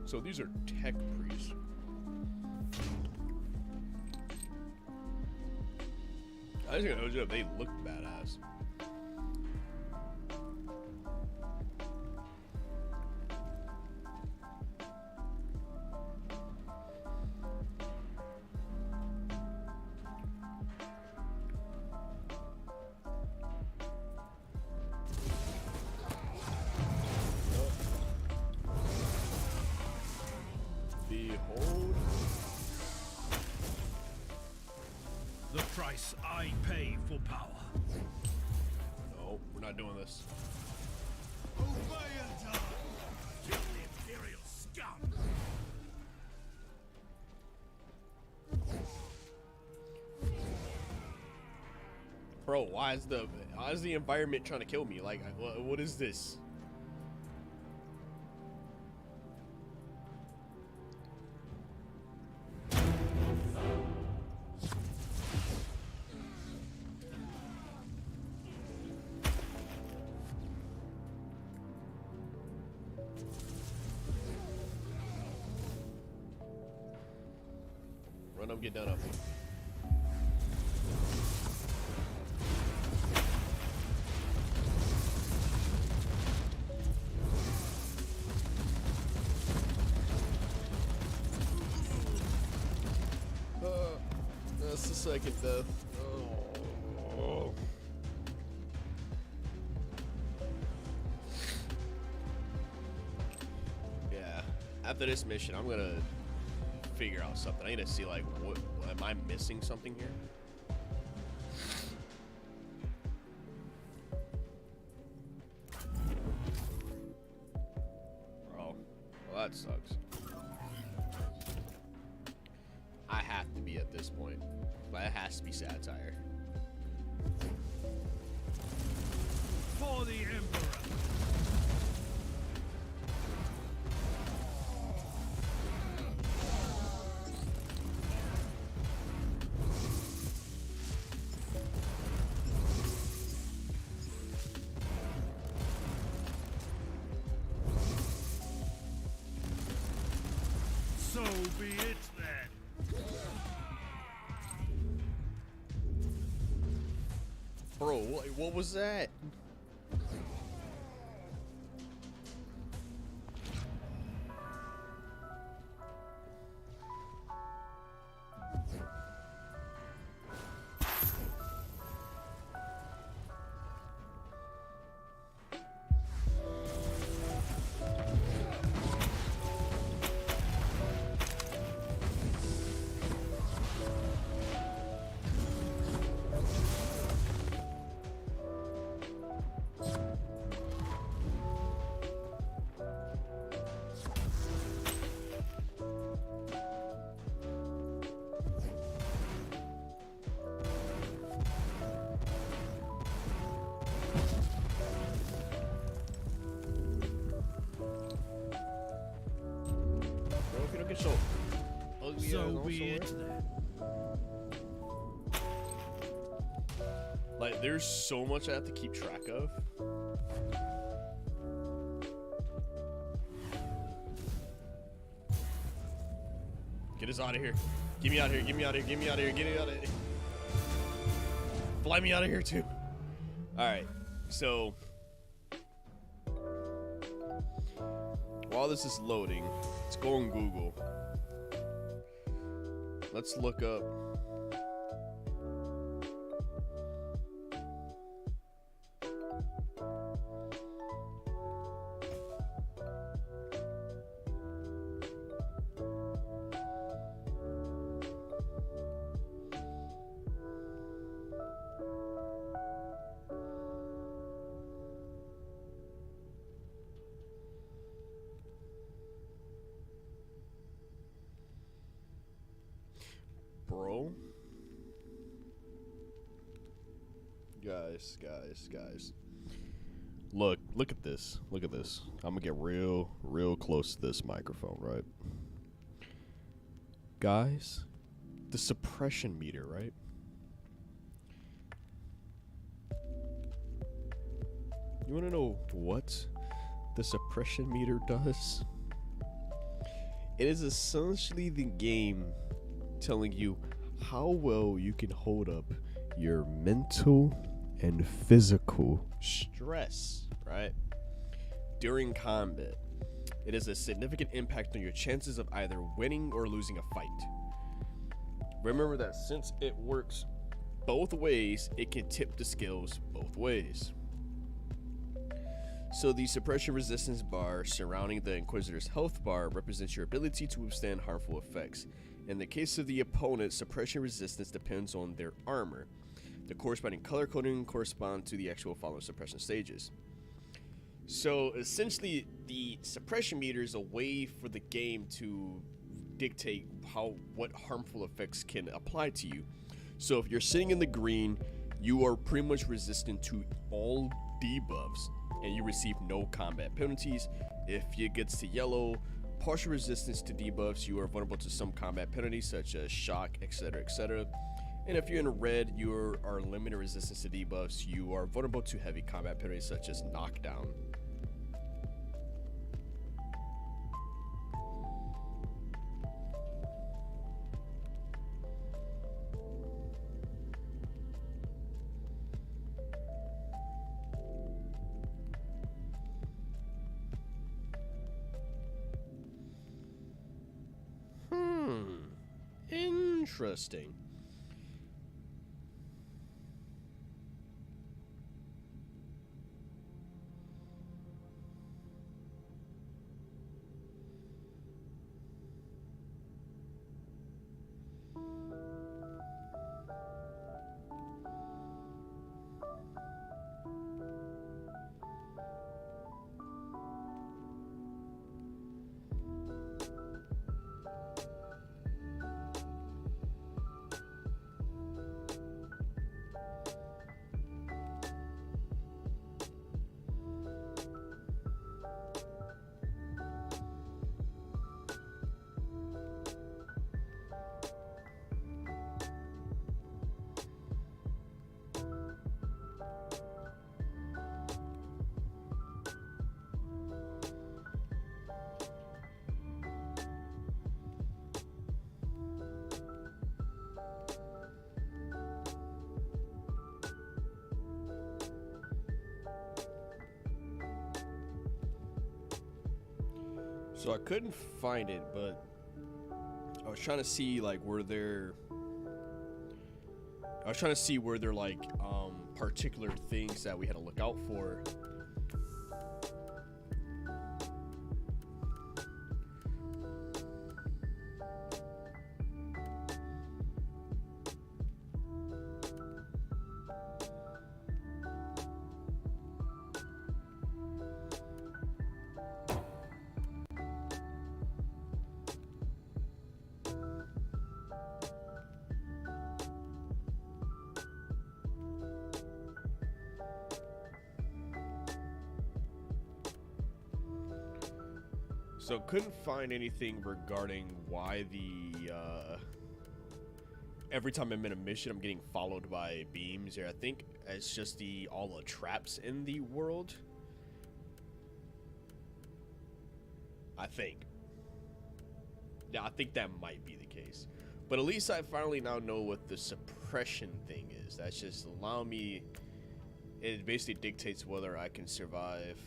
So these are tech priests. I just gotta know they look badass. Behold. The price I pay for power. No, we're not doing this. Obey and die! Kill the Imperial scum! Bro, why is the environment trying to kill me? Like, what is this? Run up, get done up. that's the second death. Oh. Yeah. After this mission, I'm gonna figure out something. I need to see, like, what am I missing something here? Bro, well, that sucks. I have to be at this point. That has to be satire. For the Emperor. So be it then. Bro, what was that? So be it then. Like, there's so much I have to keep track of. Get us out of here. Get me out of here. Get me out of here. Get me out of here. Get me out of here. Fly me out of here, too. Alright. So, while this is loading, let's go on Google. Let's look up. Bro, guys, look at this. I'm gonna get real close to this microphone, right? Guys, the suppression meter, right? You wanna know what the suppression meter does? It is essentially the game telling you how well you can hold up your mental and physical stress, right? During combat. It has a significant impact on your chances of either winning or losing a fight. Remember that since it works both ways, it can tip the scales both ways. So the suppression resistance bar surrounding the Inquisitor's health bar represents your ability to withstand harmful effects. In the case of the opponent, suppression resistance depends on their armor. The corresponding color coding corresponds to the actual following suppression stages. So essentially, the suppression meter is a way for the game to dictate what harmful effects can apply to you. So if you're sitting in the green, you are pretty much resistant to all debuffs, and you receive no combat penalties. If it gets to yellow, partial resistance to debuffs, you are vulnerable to some combat penalties such as shock, etc., etc. And if you're in red, you are limited resistance to debuffs. You are vulnerable to heavy combat penalties such as knockdown. Interesting. So I couldn't find it, but I was trying to see like where they're like particular things that we had to look out for. So couldn't find anything regarding why the every time I'm in a mission I'm getting followed by beams here. I think it's just all the traps in the world. I think. Yeah, I think that might be the case. But at least I finally now know what the suppression thing is. That's just allowing me, it basically dictates whether I can survive.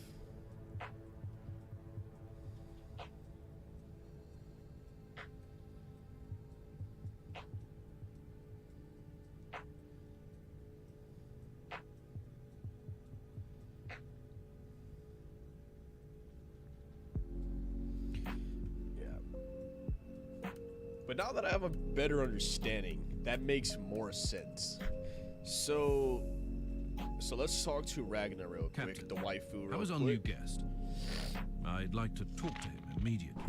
But now that I have a better understanding, that makes more sense. So let's talk to Ragnar real Captain, quick, the waifu real how is our new guest? I'd like to talk to him immediately.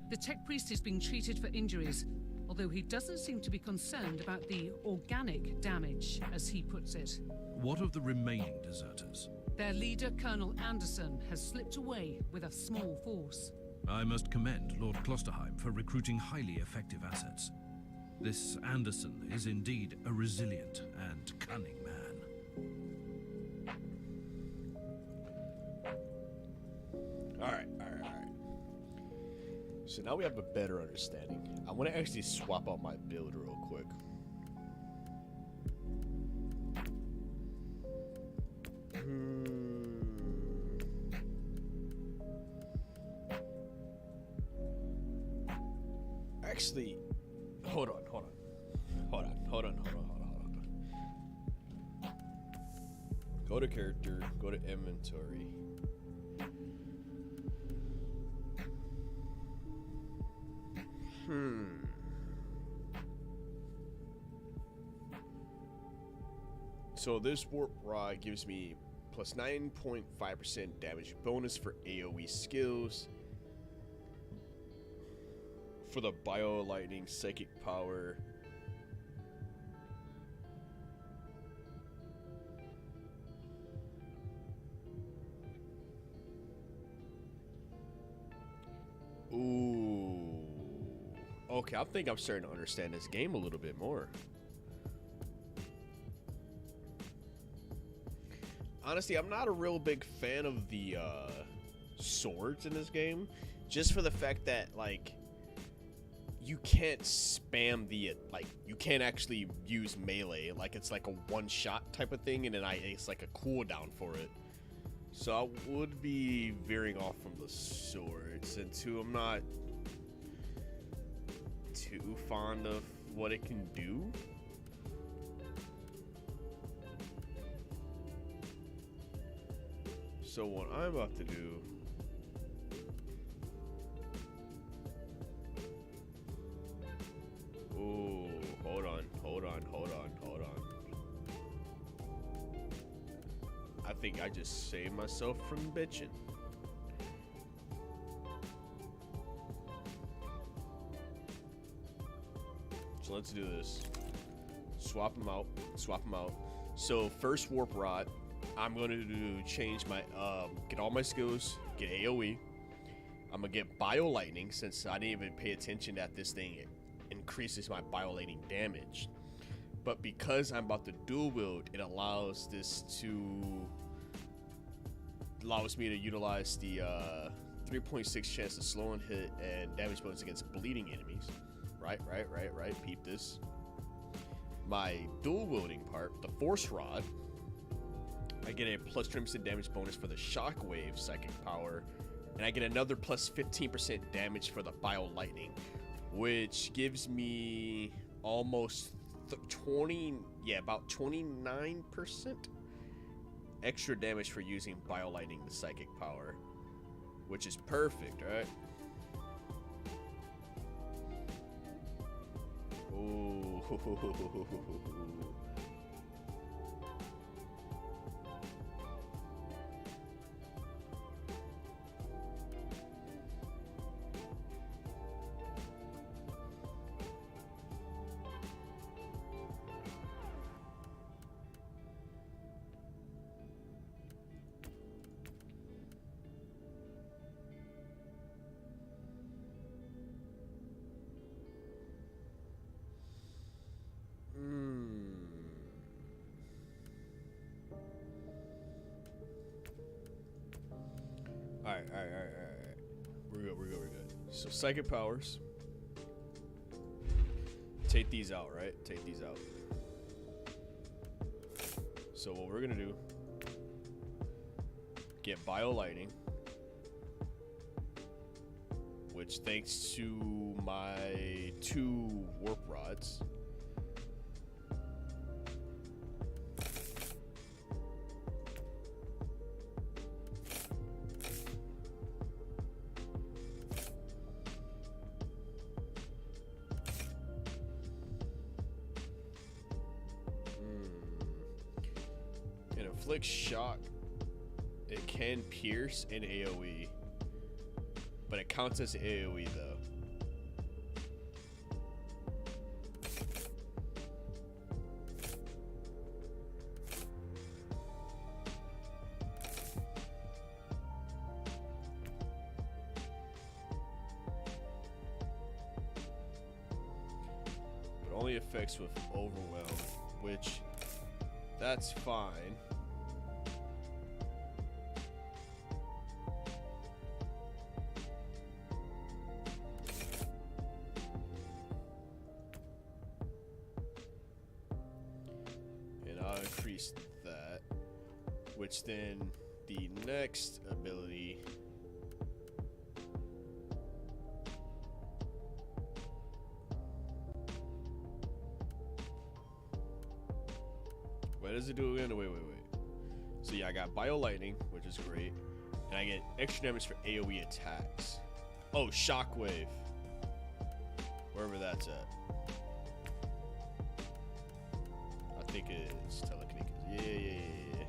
The tech priest is being treated for injuries, although he doesn't seem to be concerned about the organic damage, as he puts it. What of the remaining deserters? Their leader, Colonel Anderson, has slipped away with a small force. I must commend Lord Klosterheim for recruiting highly effective assets. This Anderson is indeed a resilient and cunning man. Alright. So now we have a better understanding. I want to actually swap out my build real quick. Actually, hold on. Go to character, go to inventory. So this warp rod gives me plus 9.5% damage bonus for AoE skills. For the bio lightning psychic power. Ooh. Okay, I think I'm starting to understand this game a little bit more. Honestly, I'm not a real big fan of the swords in this game, just for the fact that like you can't spam the you can't actually use melee, like it's like a one-shot type of thing, and then it's like a cooldown for it. So I would be veering off from the swords, and two, I'm not too fond of what it can do. So what I'm about to do, ooh, hold on. I think I just saved myself from bitching. So let's do this. Swap them out. So first warp rod, I'm going to change my, get all my skills, get AoE. I'm going to get bio lightning, since I didn't even pay attention that this thing increases my bio lightning damage. But because I'm about to dual wield, it allows me to utilize the 3.6 chance to slow and hit and damage bonus against bleeding enemies. Right. Peep this. My dual wielding part, the force rod, I get a plus 20% damage bonus for the shockwave psychic power and I get another plus 15% damage for the Bio Lightning, which gives me almost 20, yeah, about 29% extra damage for using Bio Lightning, the psychic power, which is perfect, right? Ooh. Alright. We're good. So psychic powers. Take these out, right? Take these out. So what we're gonna do, get Bio Lightning, which thanks to my 2 warp rods, inflict shock. It can pierce and AoE, but it counts as AoE though. But only affects with overwhelm, which that's fine. Increase that, which then the next ability what does it do again? Wait. So yeah, I got Bio Lightning, which is great, and I get extra damage for AoE attacks. Oh, Shockwave, wherever that's at. I think it's telekinesis. Yeah.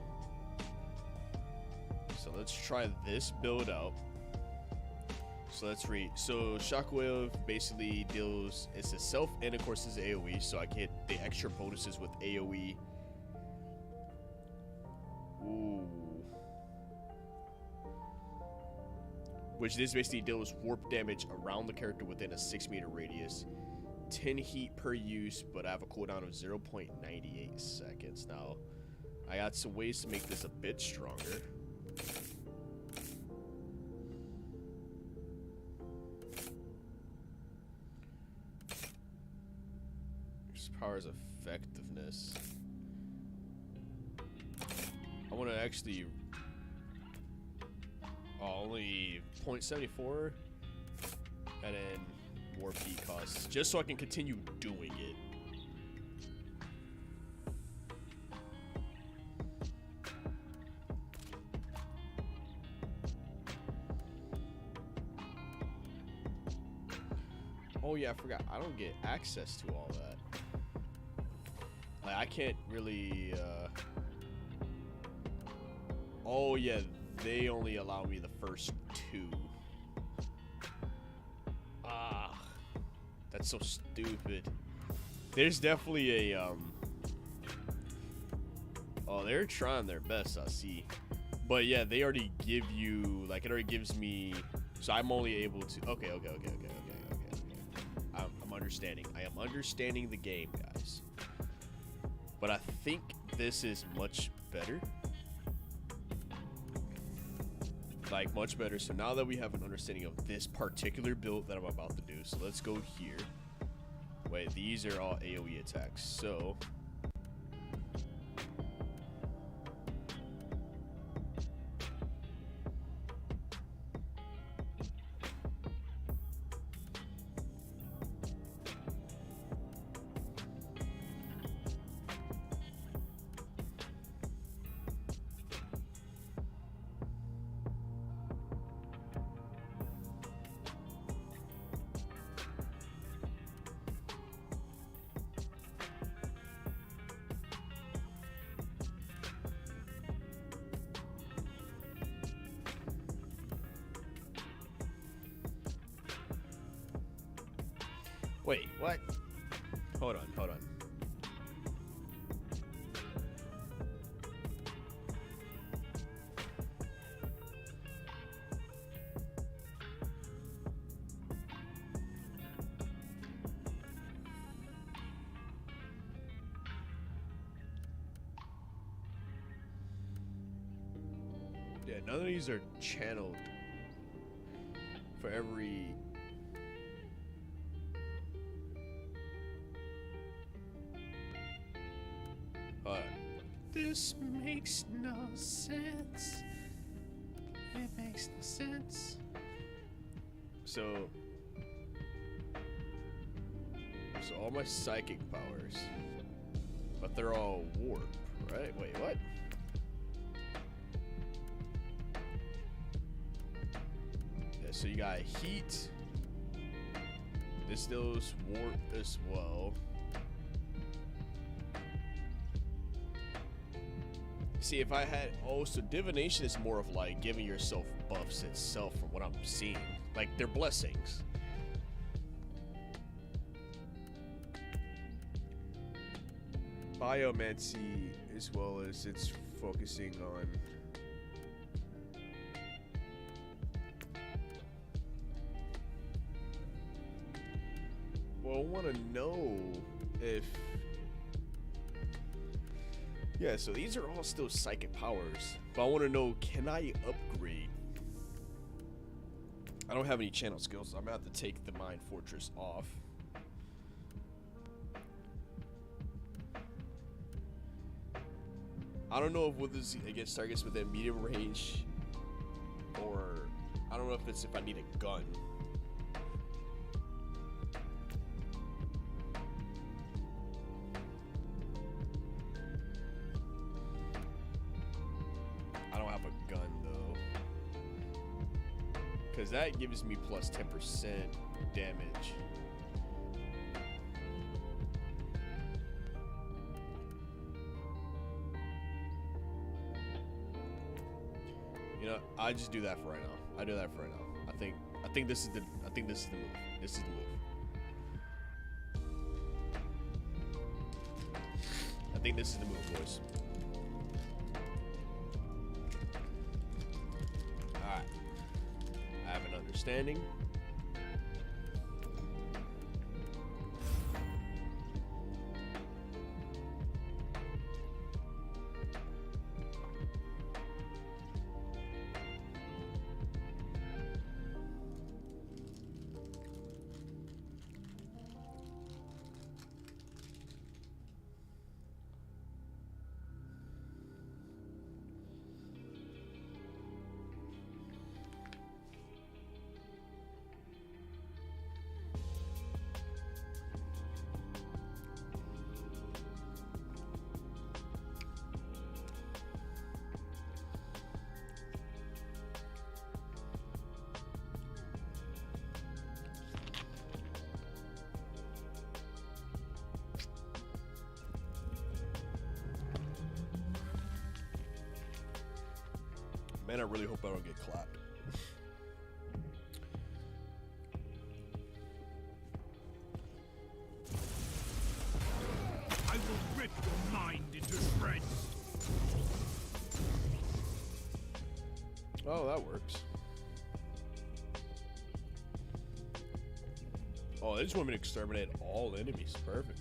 So let's try this build out. So let's read. So Shockwave basically deals, it's a self and of course it's AoE, so I get the extra bonuses with AoE. Ooh. Which this basically deals warp damage around the character within a 6-meter radius. 10 heat per use, but I have a cooldown of 0.98 seconds. Now, I got some ways to make this a bit stronger. This power's effectiveness. I want to actually only 0.74 and then warp heat costs, just so I can continue doing it. Oh yeah, I forgot. I don't get access to all that. Like, I can't really, oh yeah, they only allow me the first 2. That's so stupid. There's definitely a, oh, they're trying their best, I see. But yeah, they already give you, like, it already gives me, so I'm only able to, okay. I'm understanding. I am understanding the game, guys. But I think this is much better. Like, much better. So now that we have an understanding of this particular build that I'm about to do, so let's go here. Wait, these are all AoE attacks. So Wait, what? Hold on, hold on. Yeah, none of these are channeled for every... This makes no sense. It makes no sense. So all my psychic powers, but they're all warp, right? Wait, what? Yeah, so you got heat. This does warp as well. See, if I had... Oh, so divination is more of like giving yourself buffs itself from what I'm seeing. Like, they're blessings. Biomancy, as well as it's focusing on... Well, I want to know if... Yeah, so these are all still psychic powers, but I want to know, can I upgrade? I don't have any channel skills, so I'm gonna have to take the Mind Fortress off. I don't know if with this against targets within medium range, or I don't know if it's if I need a gun. Because that gives me plus 10% damage. You know, I just do that for right now. I do that for right now. I think this is the move. This is the move. I think this is the move, boys. Understanding. Man, I really hope I don't get clapped. I will rip your mind into shreds. Oh, that works. Oh, they just want me to exterminate all enemies. Perfect.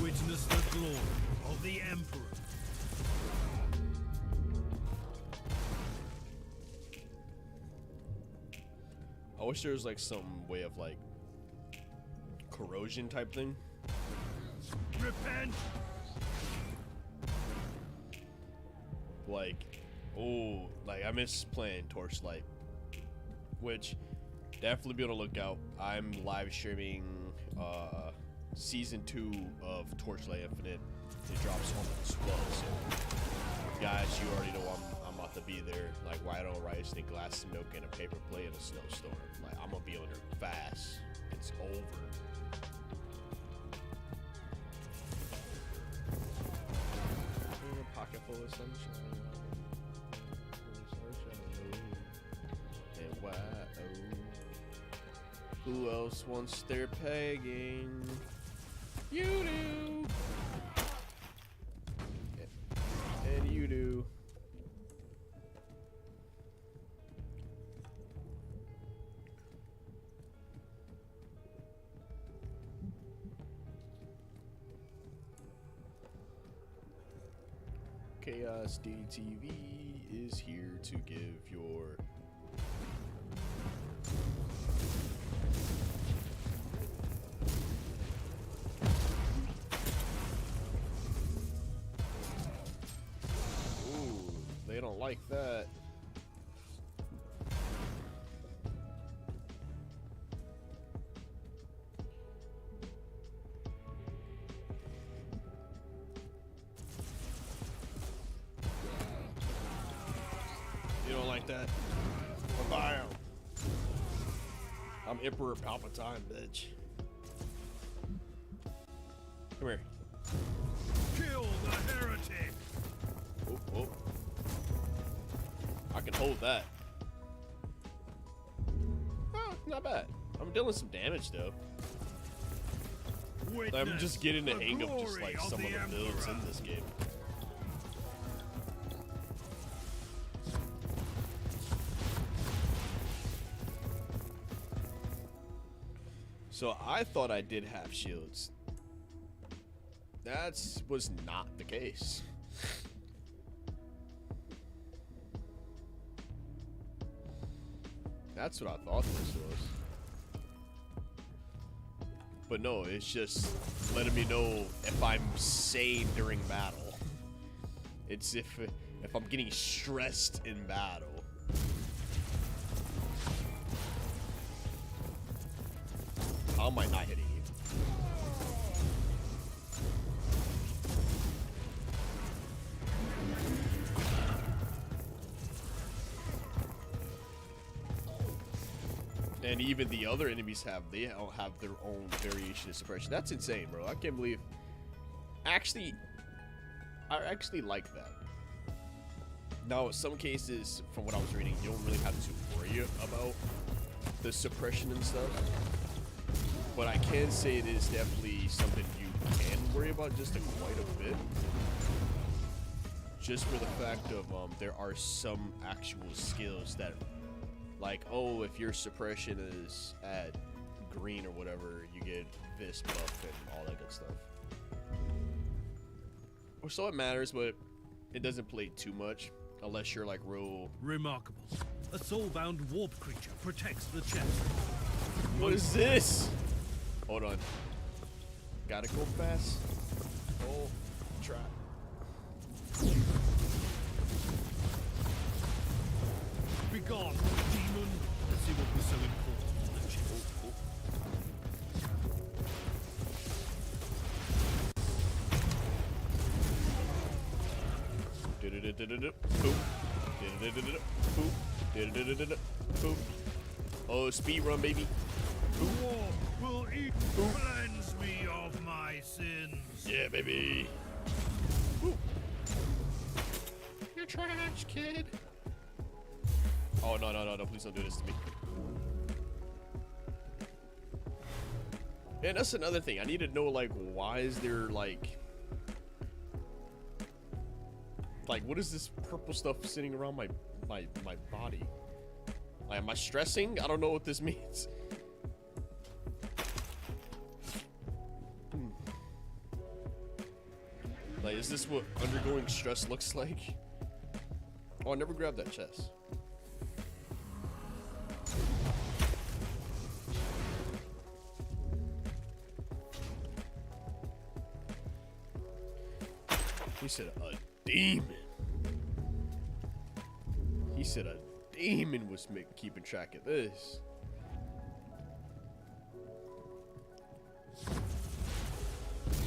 Witness the glory of the Emperor. I wish there was like some way of like corrosion type thing. Repent. Like, oh, like I miss playing Torchlight, which definitely be able to look out. I'm live streaming season 2 of Torchlight Infinite. It drops on the 12th, so guys, you already know I'm about to be there. Like white on rice and a glass of milk and a paper plate in a snowstorm. Like I'm gonna be on there fast. It's over. In a pocket full of sunshine. And why? Who else wants their pegging? You do. And you do. Chaos DTV is here to give your they don't like that. You don't like that? Bam. I'm Emperor Palpatine, bitch. Come here. Kill the heretic! Oh, oh. I can hold that. Oh, not bad. I'm dealing some damage though. I'm just getting the hang of just like some of the builds in this game. So I thought I did have shields. That was not the case. That's what I thought this was. But no, it's just letting me know if I'm sane during battle. It's if I'm getting stressed in battle. How am I not hitting you? And even the other enemies they all have their own variation of suppression. That's insane, bro. I can't believe. Actually, I actually like that. Now, in some cases, from what I was reading, you don't really have to worry about the suppression and stuff. But I can say it is definitely something you can worry about just quite a bit. Just for the fact of there are some actual skills that, like, oh, if your suppression is at green or whatever, you get this buff and all that good stuff. Or so it matters, but it doesn't play too much unless you're like real. Remarkable. A soul-bound warp creature protects the chest. What is this? Hold on. Gotta go fast. Oh, try. Begone, demon. Let's see what was so important on the chest. Oh, speed run, baby. The war will cleanse me of my sins. Yeah, baby. You're trash, kid. Oh, no, no, no, no, please don't do this to me. Man, that's another thing. I need to know, like, why is there, like, what is this purple stuff sitting around my body? Like, am I stressing? I don't know what this means. Like, is this what undergoing stress looks like? Oh, I never grabbed that chest. He said a demon. He said a demon was keeping track of this.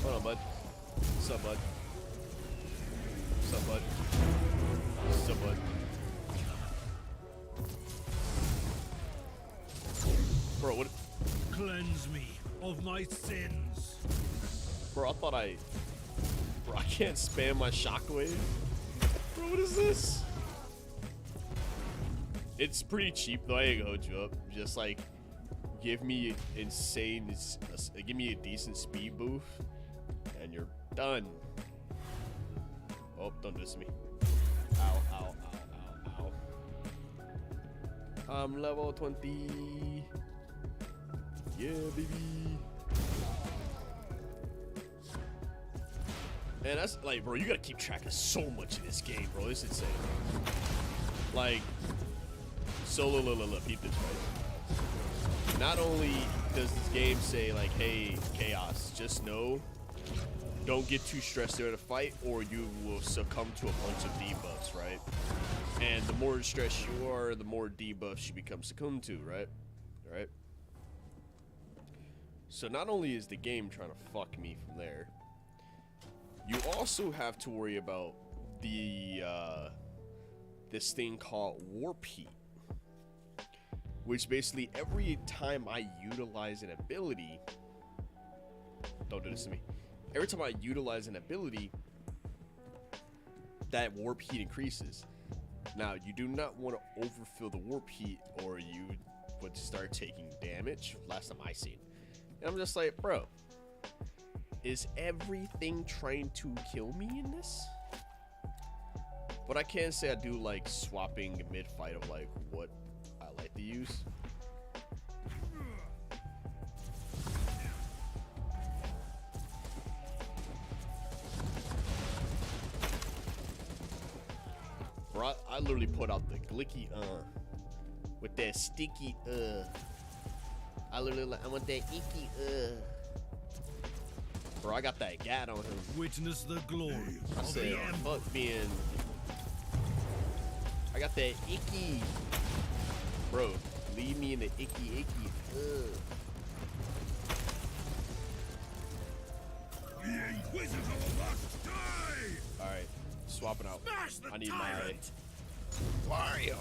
Hold on, bud. What's up, bud? What's up, bud? What's up, bud? cleanse me of my sins. Bro, Bro, I can't spam my shockwave. Bro, what is this? It's pretty cheap though, I ain't gonna hold you up. Just like, give me give me a decent speed boost, and you're done. Oh, don't diss me. Ow, ow, ow, ow, ow. I'm level 20. Yeah, baby. Man, that's like, bro, you gotta keep track of so much in this game, bro. It's insane. Like, peep this, right? Not only does this game say, like, hey, Chaos, just know, don't get too stressed during a fight or you will succumb to a bunch of debuffs, right? And the more stressed you are, the more debuffs you become succumbed to, right? Right? So not only is the game trying to fuck me from there, you also have to worry about the this thing called warp heat, which basically every time I utilize an ability, don't do this to me. Every time I utilize an ability, that warp heat increases. Now, you do not want to overfill the warp heat or you would start taking damage. Last time I seen. And I'm just like, bro, is everything trying to kill me in this? But I can say I do like swapping mid-fight of like what I like to use. Bro, I literally put out the glicky with that sticky I literally like, I want that icky Bro, I got that gat on him. Witness the glory. I said, fuck being. I got that icky. Bro, leave me in the icky. The Inquisitor must die! Alright, swapping out. I need tyrant. my Wario.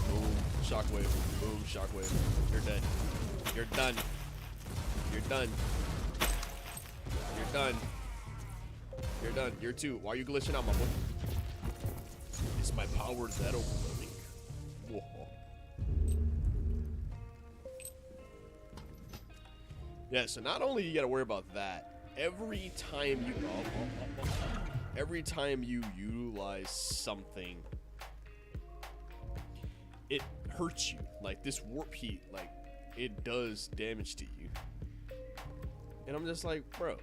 Boom, shockwave. Boom, shockwave. You're dead. You're done. You're done. You're done. You're done. You're two. Why are you glitching out, my boy? Is my power that overwhelming? Whoa. Yeah, so not only you gotta worry about that, every time you utilize something, it hurts you. Like this warp heat, like it does damage to you. And I'm just like, bro.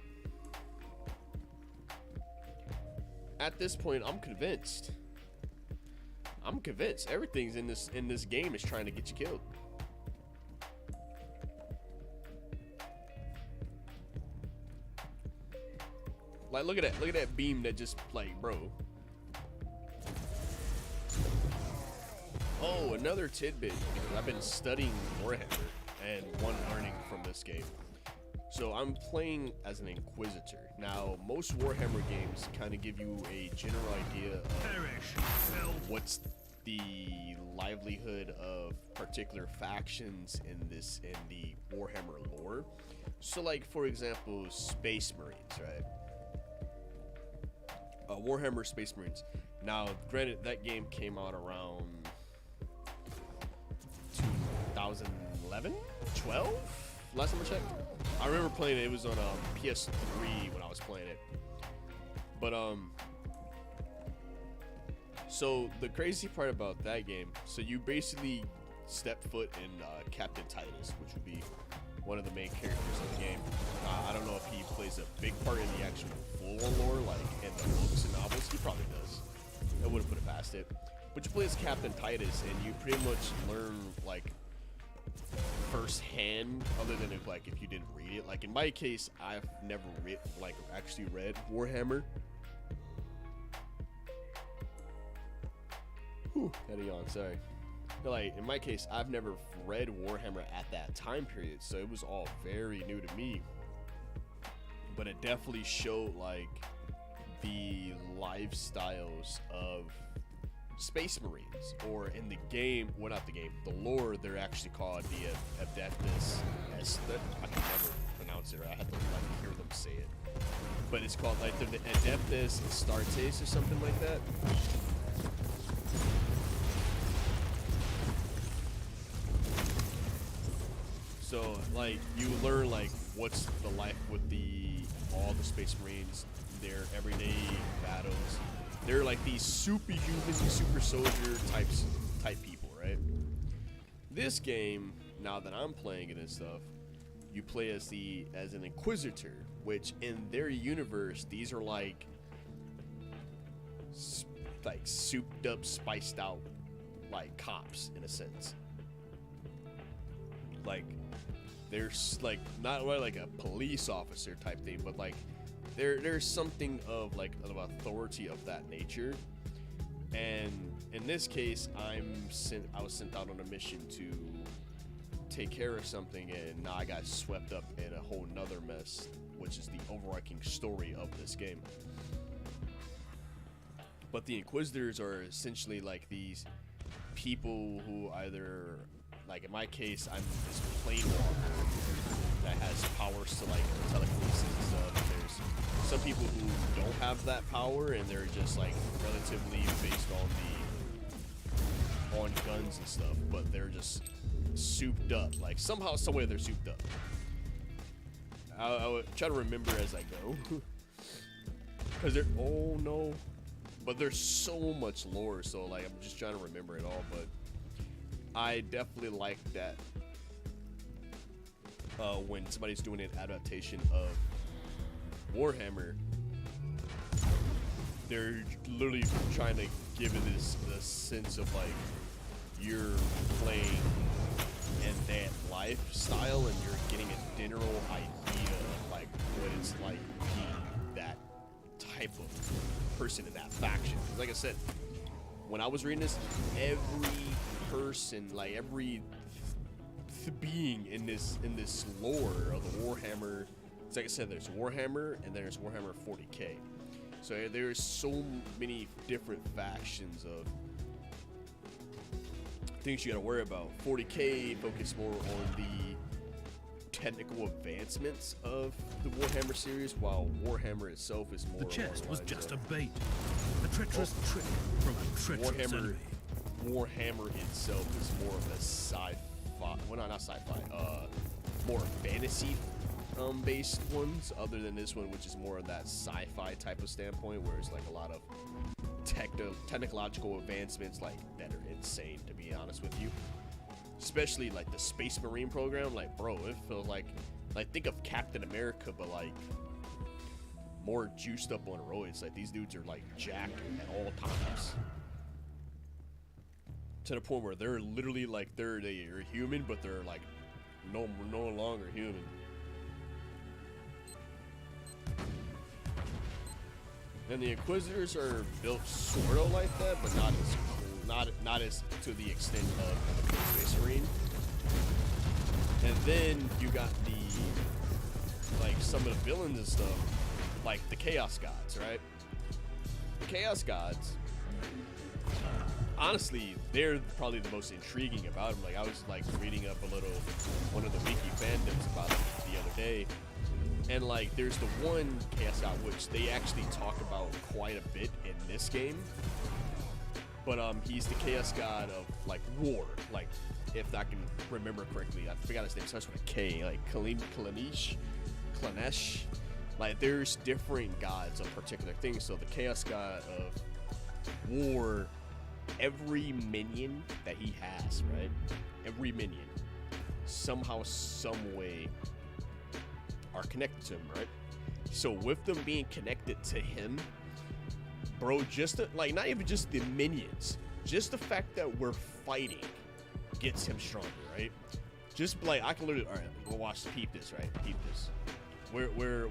At this point, I'm convinced. Everything's in this game is trying to get you killed. Like, look at that beam that just, like, bro. Oh, another tidbit. I've been studying Warhammer and learning from this game. So I'm playing as an Inquisitor. Now, most Warhammer games kind of give you a general idea of what's the livelihood of particular factions in the Warhammer lore. So, like, for example, Space Marines, right? Warhammer Space Marines. Now, granted, that game came out around 2011, 12. Last time I checked. I remember playing it. It was on PS3 when I was playing it. But so the crazy part about that game, so you basically step foot in Captain Titus, which would be one of the main characters of the game. I don't know if he plays a big part in the actual full lore, like in the books and novels. He probably does. I wouldn't put it past it. But you play as Captain Titus, and you pretty much learn like firsthand, other than if you didn't read it. Like in my case, I've never actually read Warhammer. Whew, had a yawn, sorry. But like in my case, I've never read Warhammer at that time period, so it was all very new to me. But it definitely showed like the lifestyles of Space Marines, or in the game, well, not the game, the lore, they're actually called the Adeptus. I can never pronounce it, or I had to like hear them say it. But it's called like the Adeptus Astartes or something like that. So like you learn like what's the life with all the Space Marines, their everyday battles. They're like these superhuman, super soldier type people, right? This game, now that I'm playing it and stuff, you play as an Inquisitor, which in their universe, these are like souped up, spiced out, like cops in a sense. Like there's like not really like a police officer type thing, but like there's something of like of authority of that nature. And in this case, I was sent out on a mission to take care of something, and now I got swept up in a whole nother mess, which is the overarching story of this game. But the Inquisitors are essentially like these people who either, like in my case, I'm this plane walker that has powers to like telekinesis and stuff. There's some people who don't have that power, and they're just like relatively based on guns and stuff, but they're just souped up. Like somehow, some way they're souped up. I would try to remember as I go, because they're but there's so much lore. So like I'm just trying to remember it all. But I definitely like that when somebody's doing an adaptation of Warhammer, they're literally trying to give it this sense of like you're playing in that lifestyle, and you're getting a general idea of like what it's like being that type of person in that faction. Like I said, when I was reading this, every person, like every being in this lore of the Warhammer, it's like I said, there's Warhammer and then there's Warhammer 40K. So there's so many different factions of things you gotta worry about. 40K focus more on the technical advancements of the Warhammer series, while Warhammer itself is more. The chest was just a bait, a treacherous trick from a treacherous enemy. Warhammer itself is more of a sci-fi, well not sci-fi, more fantasy based ones, other than this one, which is more of that sci-fi type of standpoint, where it's like a lot of technological advancements like that are insane, to be honest with you. Especially like the Space Marine program, like bro, it feels like think of Captain America, but like more juiced up on roids. Like these dudes are like jacked at all times, to the point where they're literally like they're human, but they're like no longer human. And the Inquisitors are built sort of like that, but not as to the extent of the Space Marine. And then you got some of the villains and stuff, like the Chaos Gods, right? The Chaos Gods, honestly, they're probably the most intriguing about them. Like I was like reading up a little one of the wiki fandoms about it the other day. And like there's the one Chaos God which they actually talk about quite a bit in this game. But he's the Chaos God of like war. Like if I can remember correctly, I forgot his name, starts with a K, like Klanesh. Like there's different gods of particular things. So the Chaos God of war, every minion that he has, right? Every minion, somehow, some way, are connected to him, right? So with them being connected to him, bro, just like not even just the minions, just the fact that we're fighting gets him stronger, right? Just like I can literally, all right, we'll watch, peep this, right? Peep this. Where's where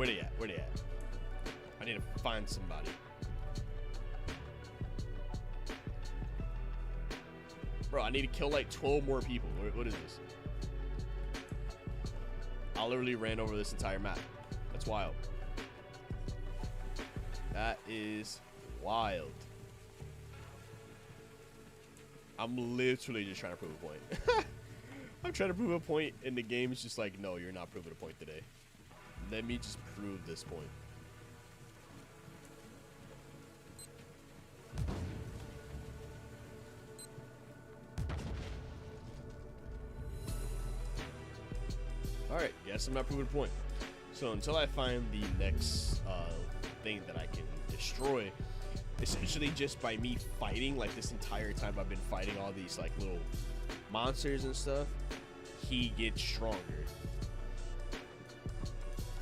they at? I need to find somebody. Bro, I need to kill like 12 more people. What is this? I literally ran over this entire map. That's wild. That is wild. I'm literally just trying to prove a point. I'm trying to prove a point, and the game is just like, no, you're not proving a point today. Let me just prove this point. Alright, yes, I'm not proving a point. So until I find the next thing that I can destroy, essentially just by me fighting, like this entire time I've been fighting all these like little monsters and stuff, he gets stronger.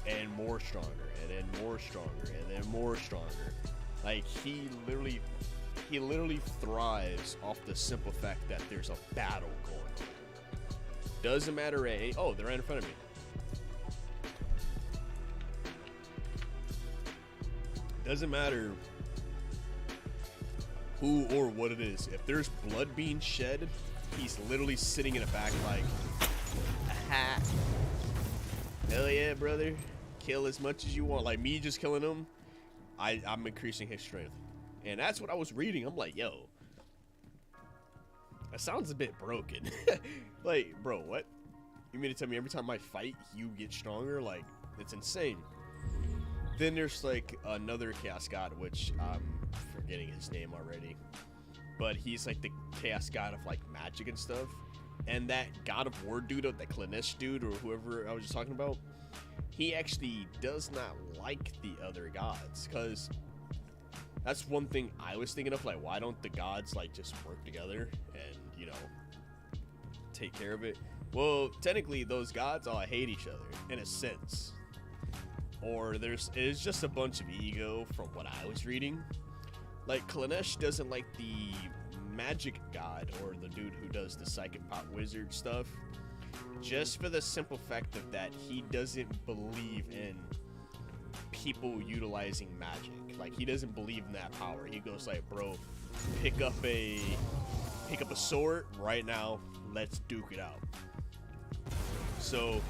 And more stronger, and then more stronger, and then more stronger. Like he literally thrives off the simple fact that there's a battle going on. Doesn't matter oh, they're right in front of me. Doesn't matter who or what it is. If there's blood being shed, he's literally sitting in the back like, aha. Hell yeah, brother. Kill as much as you want. Like me just killing him, I'm increasing his strength. And that's what I was reading. I'm like, yo, that sounds a bit broken. Like, bro, what? You mean to tell me every time I fight, you get stronger? Like, it's insane. Then there's like another Chaos God, which I'm forgetting his name already. But he's like the Chaos God of like magic and stuff. And that God of War dude, or that Clanesh dude, or whoever I was just talking about, he actually does not like the other gods. Because that's one thing I was thinking of, like, why don't the gods like just work together and, you know, take care of it? Well, technically those gods all hate each other in a sense. Or it's just a bunch of ego from what I was reading. Like Clanesh doesn't like the magic god, or the dude who does the psychic pop wizard stuff, just for the simple fact of that he doesn't believe in people utilizing magic. Like he doesn't believe in that power. He goes like, bro, pick up a sword right now, let's duke it out. So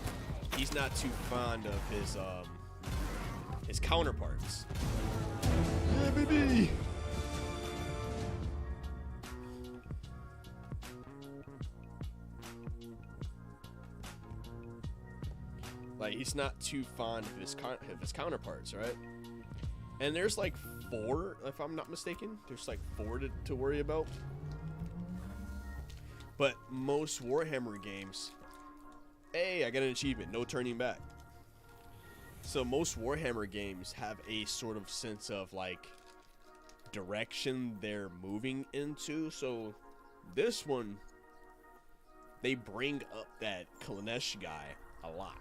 he's not too fond of his counterparts. Yeah, baby. Like he's not too fond of his counterparts, right? And there's like 4, if I'm not mistaken. There's like 4 to worry about. But most Warhammer games, hey, I got an achievement, no turning back. So most Warhammer games have a sort of sense of like direction they're moving into. So this one, they bring up that Clanesh guy a lot.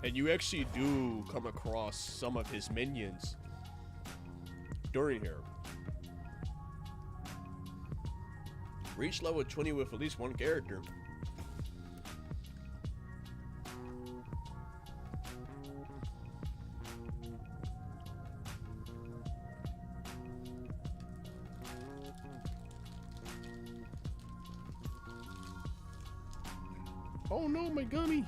And you actually do come across some of his minions during here. Reach level 20 with at least 1 character. Oh no, my gummy.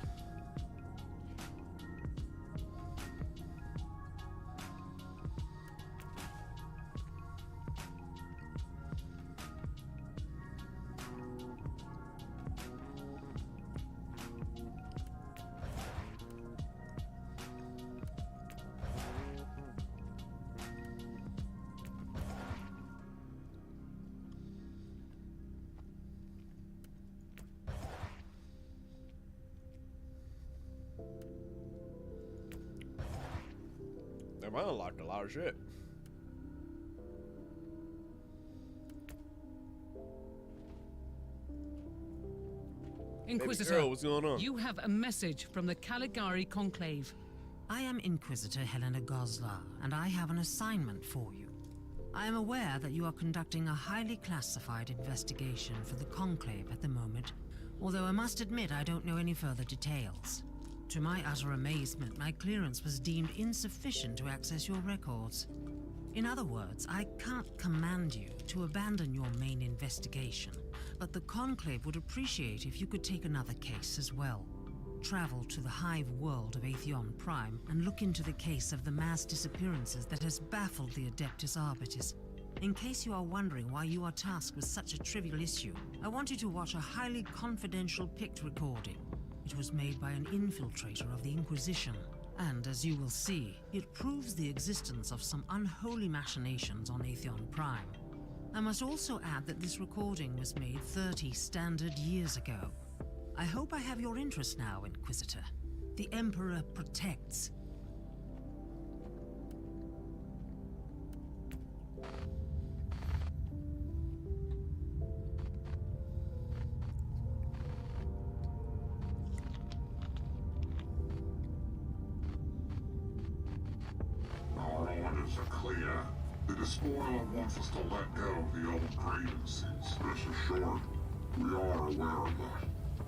I unlocked a lot of shit. Inquisitor, Baby girl, what's going on? You have a message from the Caligari Conclave. I am Inquisitor Helena Goslar, and I have an assignment for you. I am aware that you are conducting a highly classified investigation for the Conclave at the moment, although I must admit I don't know any further details. To my utter amazement, my clearance was deemed insufficient to access your records. In other words, I can't command you to abandon your main investigation, but the Conclave would appreciate if you could take another case as well. travel to the hive world of Atheon Prime and look into the case of the mass disappearances that has baffled the Adeptus Arbitis. In case you are wondering why you are tasked with such a trivial issue, I want you to watch a highly confidential picked recording. It was made by an infiltrator of the Inquisition, and as you will see, it proves the existence of some unholy machinations on Atheon Prime. I must also add that this recording was made 30 standard years ago. I hope I have your interest now, Inquisitor. The Emperor protects. Our orders are clear. The despoiler wants us to let go of the old grievances. Rest assured, we are aware of that.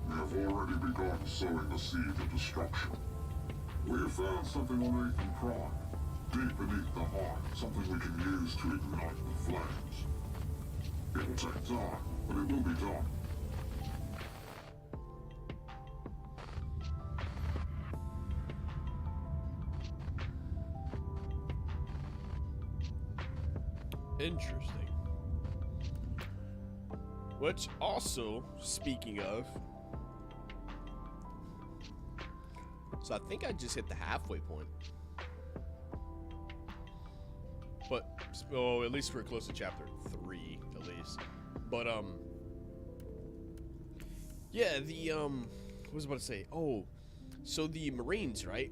We have already begun sowing the seeds of destruction. We have found something on Atheon Prime, deep beneath the heart, something we can use to ignite the flames. It will take time, but it will be done. Interesting. Which also, speaking of, so I think I just hit the halfway point. But, oh, at least we're close to chapter 3, at least. But, yeah, the, what was I about to say? Oh, so the Marines, right?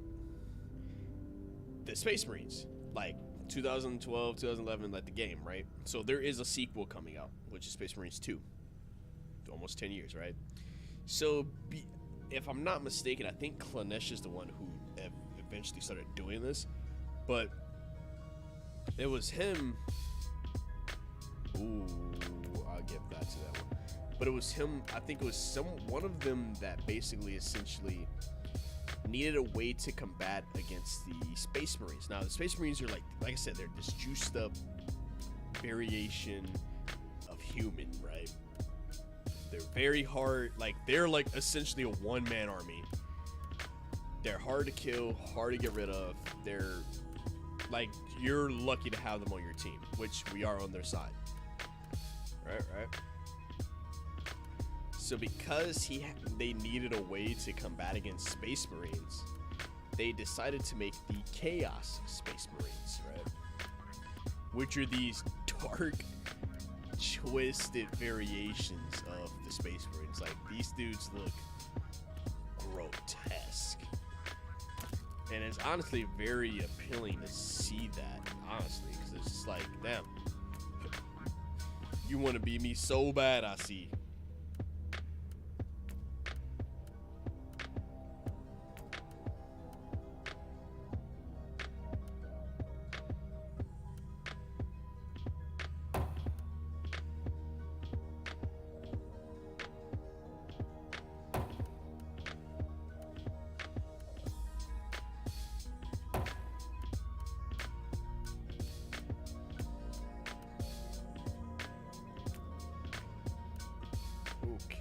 The Space Marines, like, 2012, 2011, like the game, right? So there is a sequel coming out, which is Space Marines 2. Almost 10 years, right? So, if I'm not mistaken, I think Clanesh is the one who eventually started doing this, but it was him. Ooh, I'll give that to that one. But it was him. I think it was one of them that basically, essentially, needed a way to combat against the Space Marines. Now, the Space Marines are like I said, they're this juiced up variation of human, right? They're very hard, like they're like essentially a one-man army. They're hard to kill, hard to get rid of. They're like, you're lucky to have them on your team, which we are on their side. Right. So because they needed a way to combat against Space Marines, they decided to make the Chaos Space Marines, right? Which are these dark, twisted variations of the Space Marines. Like, these dudes look grotesque. And it's honestly very appealing to see that, honestly, because it's just like, damn. You want to be me so bad, I see.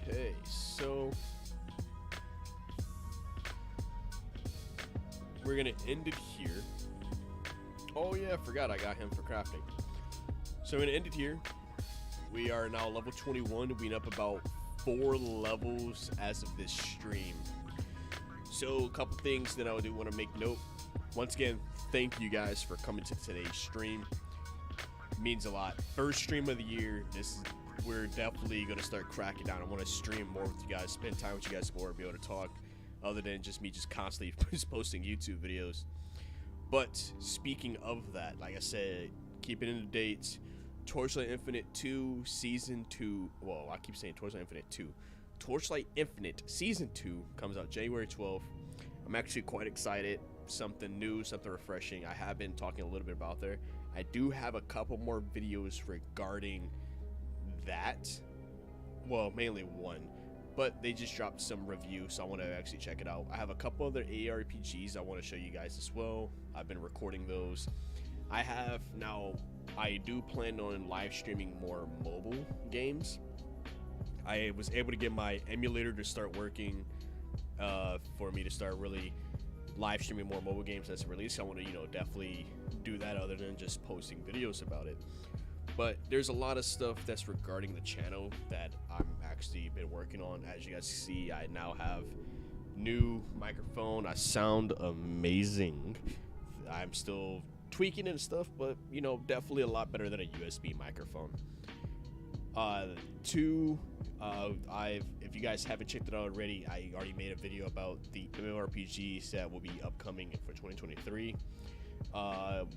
Okay, so we're gonna end it here. Oh yeah, I forgot I got him for crafting. So we're gonna end it here. We are now level 21. We went up about 4 levels as of this stream. So a couple things that I do want to make note. Once again, thank you guys for coming to today's stream. It means a lot. First stream of the year. We're definitely going to start cracking down. I want to stream more with you guys, spend time with you guys more, be able to talk, other than just me just constantly posting YouTube videos. But speaking of that, like I said, keeping in the dates, Torchlight Infinite 2 Season 2, well, I keep saying Torchlight Infinite 2. Torchlight Infinite Season 2 comes out January 12th. I'm actually quite excited. Something new, something refreshing. I have been talking a little bit about there. I do have a couple more videos regarding that, well, mainly one, but they just dropped some reviews, so I want to actually check it out. I have a couple other ARPGs I want to show you guys as well. I've been recording those. I do plan on live streaming more mobile games. I was able to get my emulator to start working for me to start really live streaming more mobile games that's released. I want to, you know, definitely do that other than just posting videos about it. But there's a lot of stuff that's regarding the channel that I'm actually been working on. As you guys see, I now have new microphone. I sound amazing. I'm still tweaking and stuff, but you know, definitely a lot better than a USB microphone. If you guys haven't checked it out already, I already made a video about the MMORPGs that will be upcoming for 2023.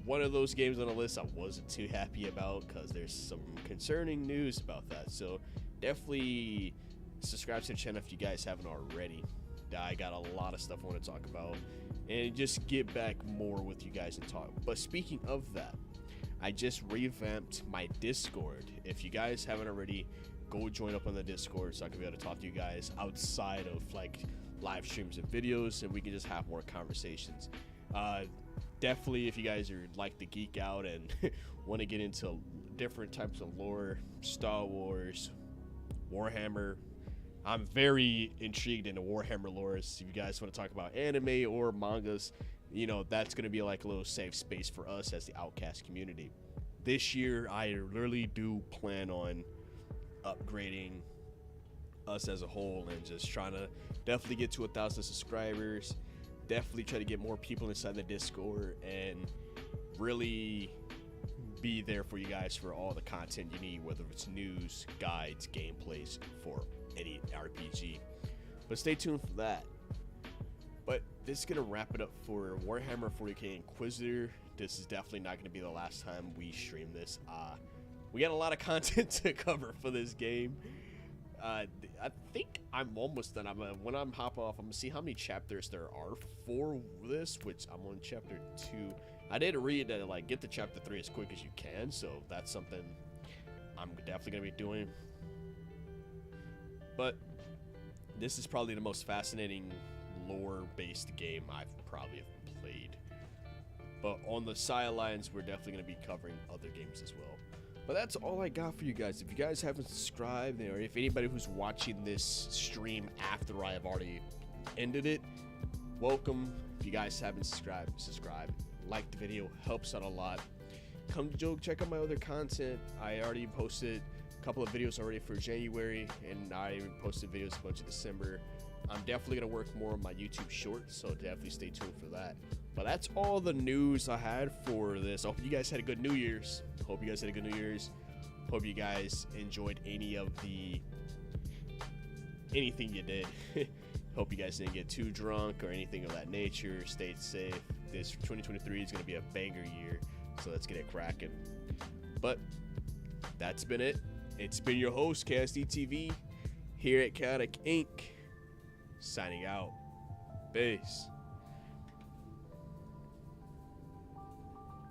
One of those games on the list I wasn't too happy about because there's some concerning news about that. So definitely subscribe to the channel if you guys haven't already. I got a lot of stuff I want to talk about and just get back more with you guys and talk. But speaking of that, I just revamped my Discord. If you guys haven't already, go join up on the Discord so I can be able to talk to you guys outside of like live streams and videos, and we can just have more conversations. Definitely, if you guys are like to geek out and want to get into different types of lore, Star Wars, Warhammer, I'm very intrigued into Warhammer lore. If you guys want to talk about anime or mangas, you know, that's going to be like a little safe space for us as the Outcast community. This year, I literally do plan on upgrading us as a whole and just trying to definitely get to 1,000 subscribers. Definitely try to get more people inside the Discord and really be there for you guys for all the content you need, whether it's news, guides, gameplays for any RPG. But stay tuned for that. But this is gonna wrap it up for Warhammer 40K Inquisitor. This is definitely not gonna be the last time we stream this. We got a lot of content to cover for this game. I think I'm almost done. When I'm hop off, I'm gonna see how many chapters there are for this, which I'm on chapter 2. I did read that like get to chapter 3 as quick as you can, so that's something I'm definitely gonna be doing. But this is probably the most fascinating lore-based game I've probably played. But on the sidelines, we're definitely gonna be covering other games as well. But that's all I got for you guys. If you guys haven't subscribed, or if anybody who's watching this stream after I have already ended it, welcome. If you guys haven't subscribe. Like the video, helps out a lot. Come check out my other content. I already posted a couple of videos already for January, and I posted videos a bunch of December. I'm definitely gonna work more on my YouTube shorts, so definitely stay tuned for that. But that's all the news I had for this. I hope you guys had a good New Year's. Hope you guys had a good New Year's. Hope you guys enjoyed anything you did. Hope you guys didn't get too drunk or anything of that nature. Stay safe. This 2023 is gonna be a banger year, so let's get it cracking. But that's been it. It's been your host, KSD TV, here at Chaotic Inc. Signing out. Peace.